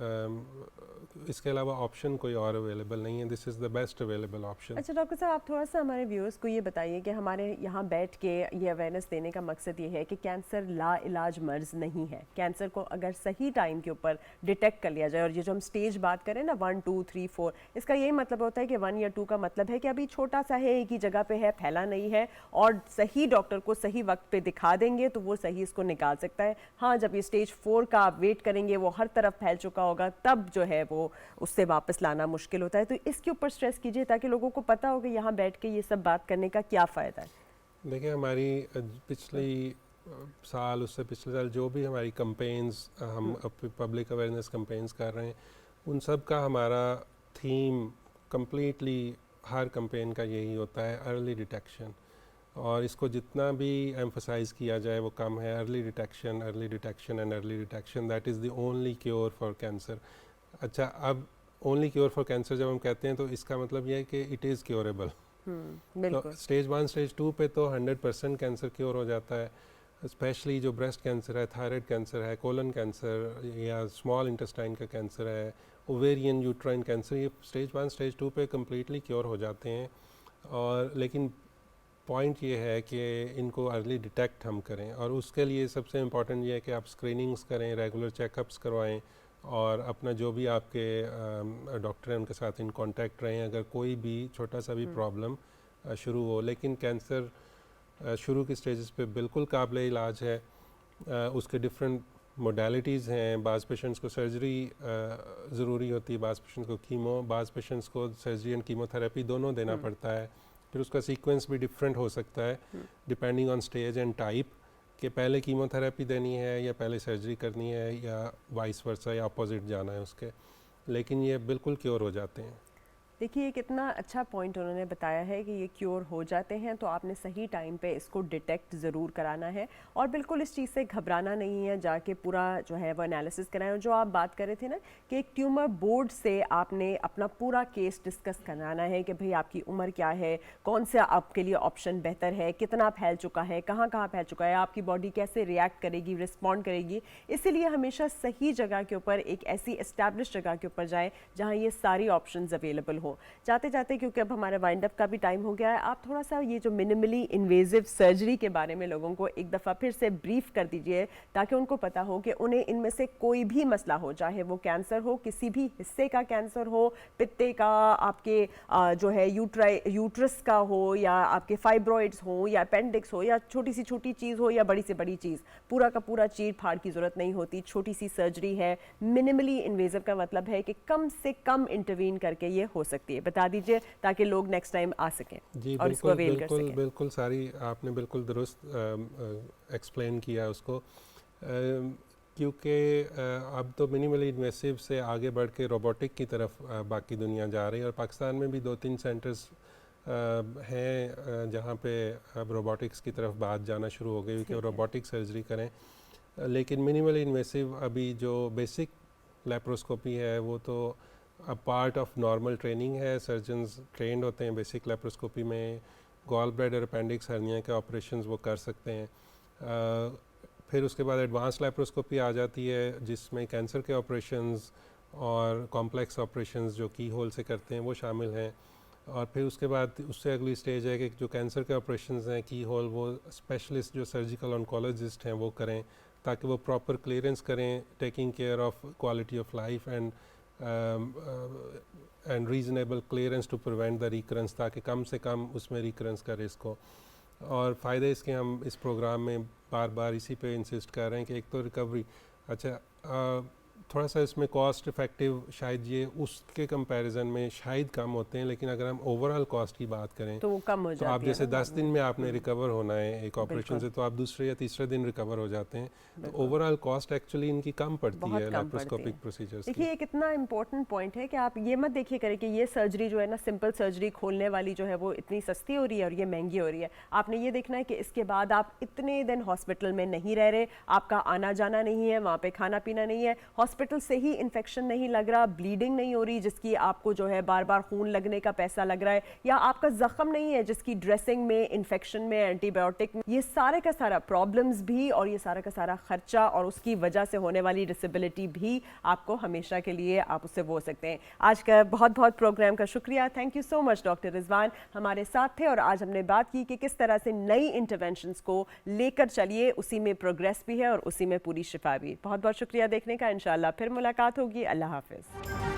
इसके अलावा ऑप्शन कोई और अवेलेबल नहीं है। This is the best available option. अच्छा डॉक्टर साहब, आप थोड़ा सा हमारे व्यूअर्स को ये बताइए कि हमारे यहाँ बैठ के ये अवेयरनेस देने का मकसद ये है कि कैंसर ला इलाज मर्ज नहीं है। कैंसर को अगर सही टाइम के ऊपर डिटेक्ट कर लिया जाए, और ये जो हम स्टेज बात करें ना 1 2 3 4, इसका यही मतलब होता है कि 1 या 2 का मतलब है कि अभी छोटा सा है, एक ही जगह पे है, फैला नहीं है, और सही डॉक्टर को सही वक्त पे दिखा देंगे तो वो सही इसको निकाल सकता है। हाँ, जब ये स्टेज 4 का आप वेट करेंगे, वो हर तरफ फैल चुका होगा, तब जो है वो उससे वापस लाना मुश्किल होता है। तो इसके ऊपर स्ट्रेस कीजिए ताकि लोगों को पता हो कि यहाँ बैठ के ये सब बात करने का क्या फ़ायदा है। देखिए, हमारी पिछली साल, उससे पिछले साल जो भी हमारी कंपेन्स हम पब्लिक अवेयरनेस कंपेन्स कर रहे हैं, उन सब का हमारा थीम कम्प्लीटली हर कंपेन का यही होता है, अर्ली डिटेक्शन। और इसको जितना भी एम्फसाइज़ किया जाए वो कम है। Early detection and early detection, that is the only cure for cancer. अच्छा, अब ओनली क्योर फॉर कैंसर जब हम कहते हैं तो इसका मतलब यह है कि इट इज़ क्योरेबल। तो स्टेज 1 स्टेज 2 पे तो 100% कैंसर क्योर हो जाता है। स्पेशली जो ब्रेस्ट कैंसर है, थायराइड कैंसर है, कोलन कैंसर या स्मॉल इंटेस्टाइन का कैंसर है, ओवेरियन यूट्राइन कैंसर, ये स्टेज 1 स्टेज 2 पे कम्प्लीटली क्योर हो जाते हैं। और लेकिन पॉइंट ये है कि इनको अर्ली डिटेक्ट हम करें, और उसके लिए सबसे इम्पॉर्टेंट ये है कि आप स्क्रीनिंग्स करें, रेगुलर चेकअप्स करवाएं, और अपना जो भी आपके डॉक्टर हैं उनके साथ इन कांटेक्ट रहें अगर कोई भी छोटा सा भी प्रॉब्लम शुरू हो। लेकिन कैंसर शुरू की स्टेजेस पे बिल्कुल काबिल इलाज है। उसके डिफरेंट मोडालिटीज़ हैं। बाज़ पेशेंट्स को सर्जरी ज़रूरी होती है, बाज़ पेशेंट्स को कीमो, बाज़ पेशेंट्स को सर्जरी एंड कीमोथेरेपी दोनों देना पड़ता है। फिर उसका सीक्वेंस भी डिफरेंट हो सकता है depending on stage and type, कि पहले कीमोथेरेपी देनी है या पहले सर्जरी करनी है या वाइस वर्सा या अपोजिट जाना है उसके। लेकिन ये बिल्कुल क्योर हो जाते हैं। देखिए कितना अच्छा पॉइंट उन्होंने बताया है कि ये क्योर हो जाते हैं, तो आपने सही टाइम पे इसको डिटेक्ट ज़रूर कराना है और बिल्कुल इस चीज़ से घबराना नहीं है, जाके पूरा जो है वो एनालिसिस कराएं। और जो आप बात कर रहे थे ना कि एक ट्यूमर बोर्ड से आपने अपना पूरा केस डिस्कस कराना है कि भाई आपकी उम्र क्या है, कौन सा आपके लिए ऑप्शन बेहतर है, कितना फैल चुका है, कहाँ कहाँ फैल चुका है, आपकी बॉडी कैसे रिएक्ट करेगी, रिस्पॉन्ड करेगी। इसीलिए हमेशा सही जगह के ऊपर, एक ऐसी एस्टैब्लिश जगह के ऊपर जाएँ जहाँ ये सारी ऑप्शंस अवेलेबल हो। जाते जाते क्योंकि अब हमारा वाइंड अप का भी टाइम हो गया है, आप थोड़ा सा ये जो मिनिमली इन्वेजिव सर्जरी के बारे में लोगों को एक दफ़ा फिर से ब्रीफ कर दीजिए, ताकि उनको पता हो कि उन्हें इनमें से कोई भी मसला हो, चाहे वो कैंसर हो, किसी भी हिस्से का कैंसर हो, पित्ते का, आपके जो है यूट्रस का हो, या आपके फाइब्रॉइड्स हो, या अपेंडिक्स हो, या छोटी सी छोटी चीज़ हो, या बड़ी से बड़ी चीज़, पूरा का पूरा चीर फाड़ की ज़रूरत नहीं होती। छोटी सी सर्जरी है, मिनिमली इन्वेजिव का मतलब है कि कम से कम इंटरवीन करके ये हो सकती है। बता दीजिए ताकि लोग नेक्स्ट टाइम आ सकें जी और इसको अवेल कर सकें। बिल्कुल सारी आपने बिल्कुल दुरुस्त एक्सप्लेन किया उसको, क्योंकि अब तो मिनिमली इन्वेसिव से आगे बढ़ के रोबोटिक की तरफ बाकी दुनिया जा रही है, और पाकिस्तान में भी 2-3 सेंटर्स हैं जहाँ पे अब रोबोटिक्स की तरफ बात जाना शुरू हो गई कि रोबोटिक सर्जरी करें। लेकिन मिनिमली इन्वेसिव अभी जो बेसिक लेप्रोस्कोपी है वो तो अब पार्ट ऑफ नॉर्मल ट्रेनिंग है, सर्जन्स ट्रेंड होते हैं बेसिक लेप्रोस्कोपी में। गॉल ब्लैडर, अपेंडिक्स, हर्निया के ऑपरेशंस वो कर सकते हैं। फिर उसके बाद एडवांस लेप्रोस्कोपी आ जाती है जिसमें कैंसर के ऑपरेशंस और कॉम्प्लेक्स ऑपरेशंस जो की होल से करते हैं वो शामिल हैं। और फिर उसके बाद उससे अगली स्टेज है कि जो कैंसर के ऑपरेशंस हैं की होल, वो स्पेशलिस्ट जो सर्जिकल ऑन्कोलॉजिस्ट हैं वो करें, ताकि वो प्रॉपर क्लियरेंस करें, taking care of quality of life and reasonable clearance to prevent the recurrence, ताकि कम से कम उसमें रिकरेंस का रिस्क हो। और फ़ायदे इसके हम इस प्रोग्राम में बार बार इसी पे इंसिस्ट कर रहे हैं कि एक तो रिकवरी, अच्छा थोड़ा सा इसमें कॉस्ट इफ़ेक्टिव शायद ये उसके कंपैरिजन में शायद कम होते हैं, लेकिन अगर हम ओवरऑल कॉस्ट की बात करें तो वो कम हो जाती तो आप है जैसे ना? 10 दिन में आपने रिकवर होना है एक ऑपरेशन से, तो आप दूसरे या तीसरे दिन रिकवर हो जाते हैं। तो ओवरऑल कॉस्ट एक्चुअली इनकी कम पड़ती बहुत है कम पड़ती लेप्रोस्कोपिक है। प्रोसीजर्स देखिए एक इतना इंपॉर्टेंट पॉइंट है कि आप ये मत देखिए करें कि ये सर्जरी जो है ना, सिंपल सर्जरी खोलने वाली जो है वो इतनी सस्ती हो रही है और ये महंगी हो रही है। आपने ये देखना है कि इसके बाद आप इतने दिन हॉस्पिटल में नहीं रह रहे, आपका आना जाना नहीं है, वहाँ पे खाना पीना नहीं है, हॉस्पिटल से ही इन्फेक्शन नहीं लग रहा, ब्लीडिंग नहीं हो रही जिसकी आपको जो है बार बार खून लगने का पैसा लग रहा है, या आपका जख्म नहीं है जिसकी ड्रेसिंग में, इन्फेक्शन में, एंटीबायोटिक में, ये सारे का सारा प्रॉब्लम्स भी और ये सारा का सारा खर्चा और उसकी वजह से होने वाली डिसेबिलिटी भी आपको हमेशा के लिए आप उससे वो सकते हैं। आज का बहुत बहुत प्रोग्राम का शुक्रिया, thank you so much doctor Rizwan हमारे साथ थे, और आज हमने बात की कि किस तरह से नई इंटरवेंशंस को लेकर चलिए, उसी में प्रोग्रेस भी है और उसी में पूरी शिफा भी। बहुत बहुत शुक्रिया देखने का, इंशाल्लाह फिर मुलाकात होगी। अल्लाह हाफिज़।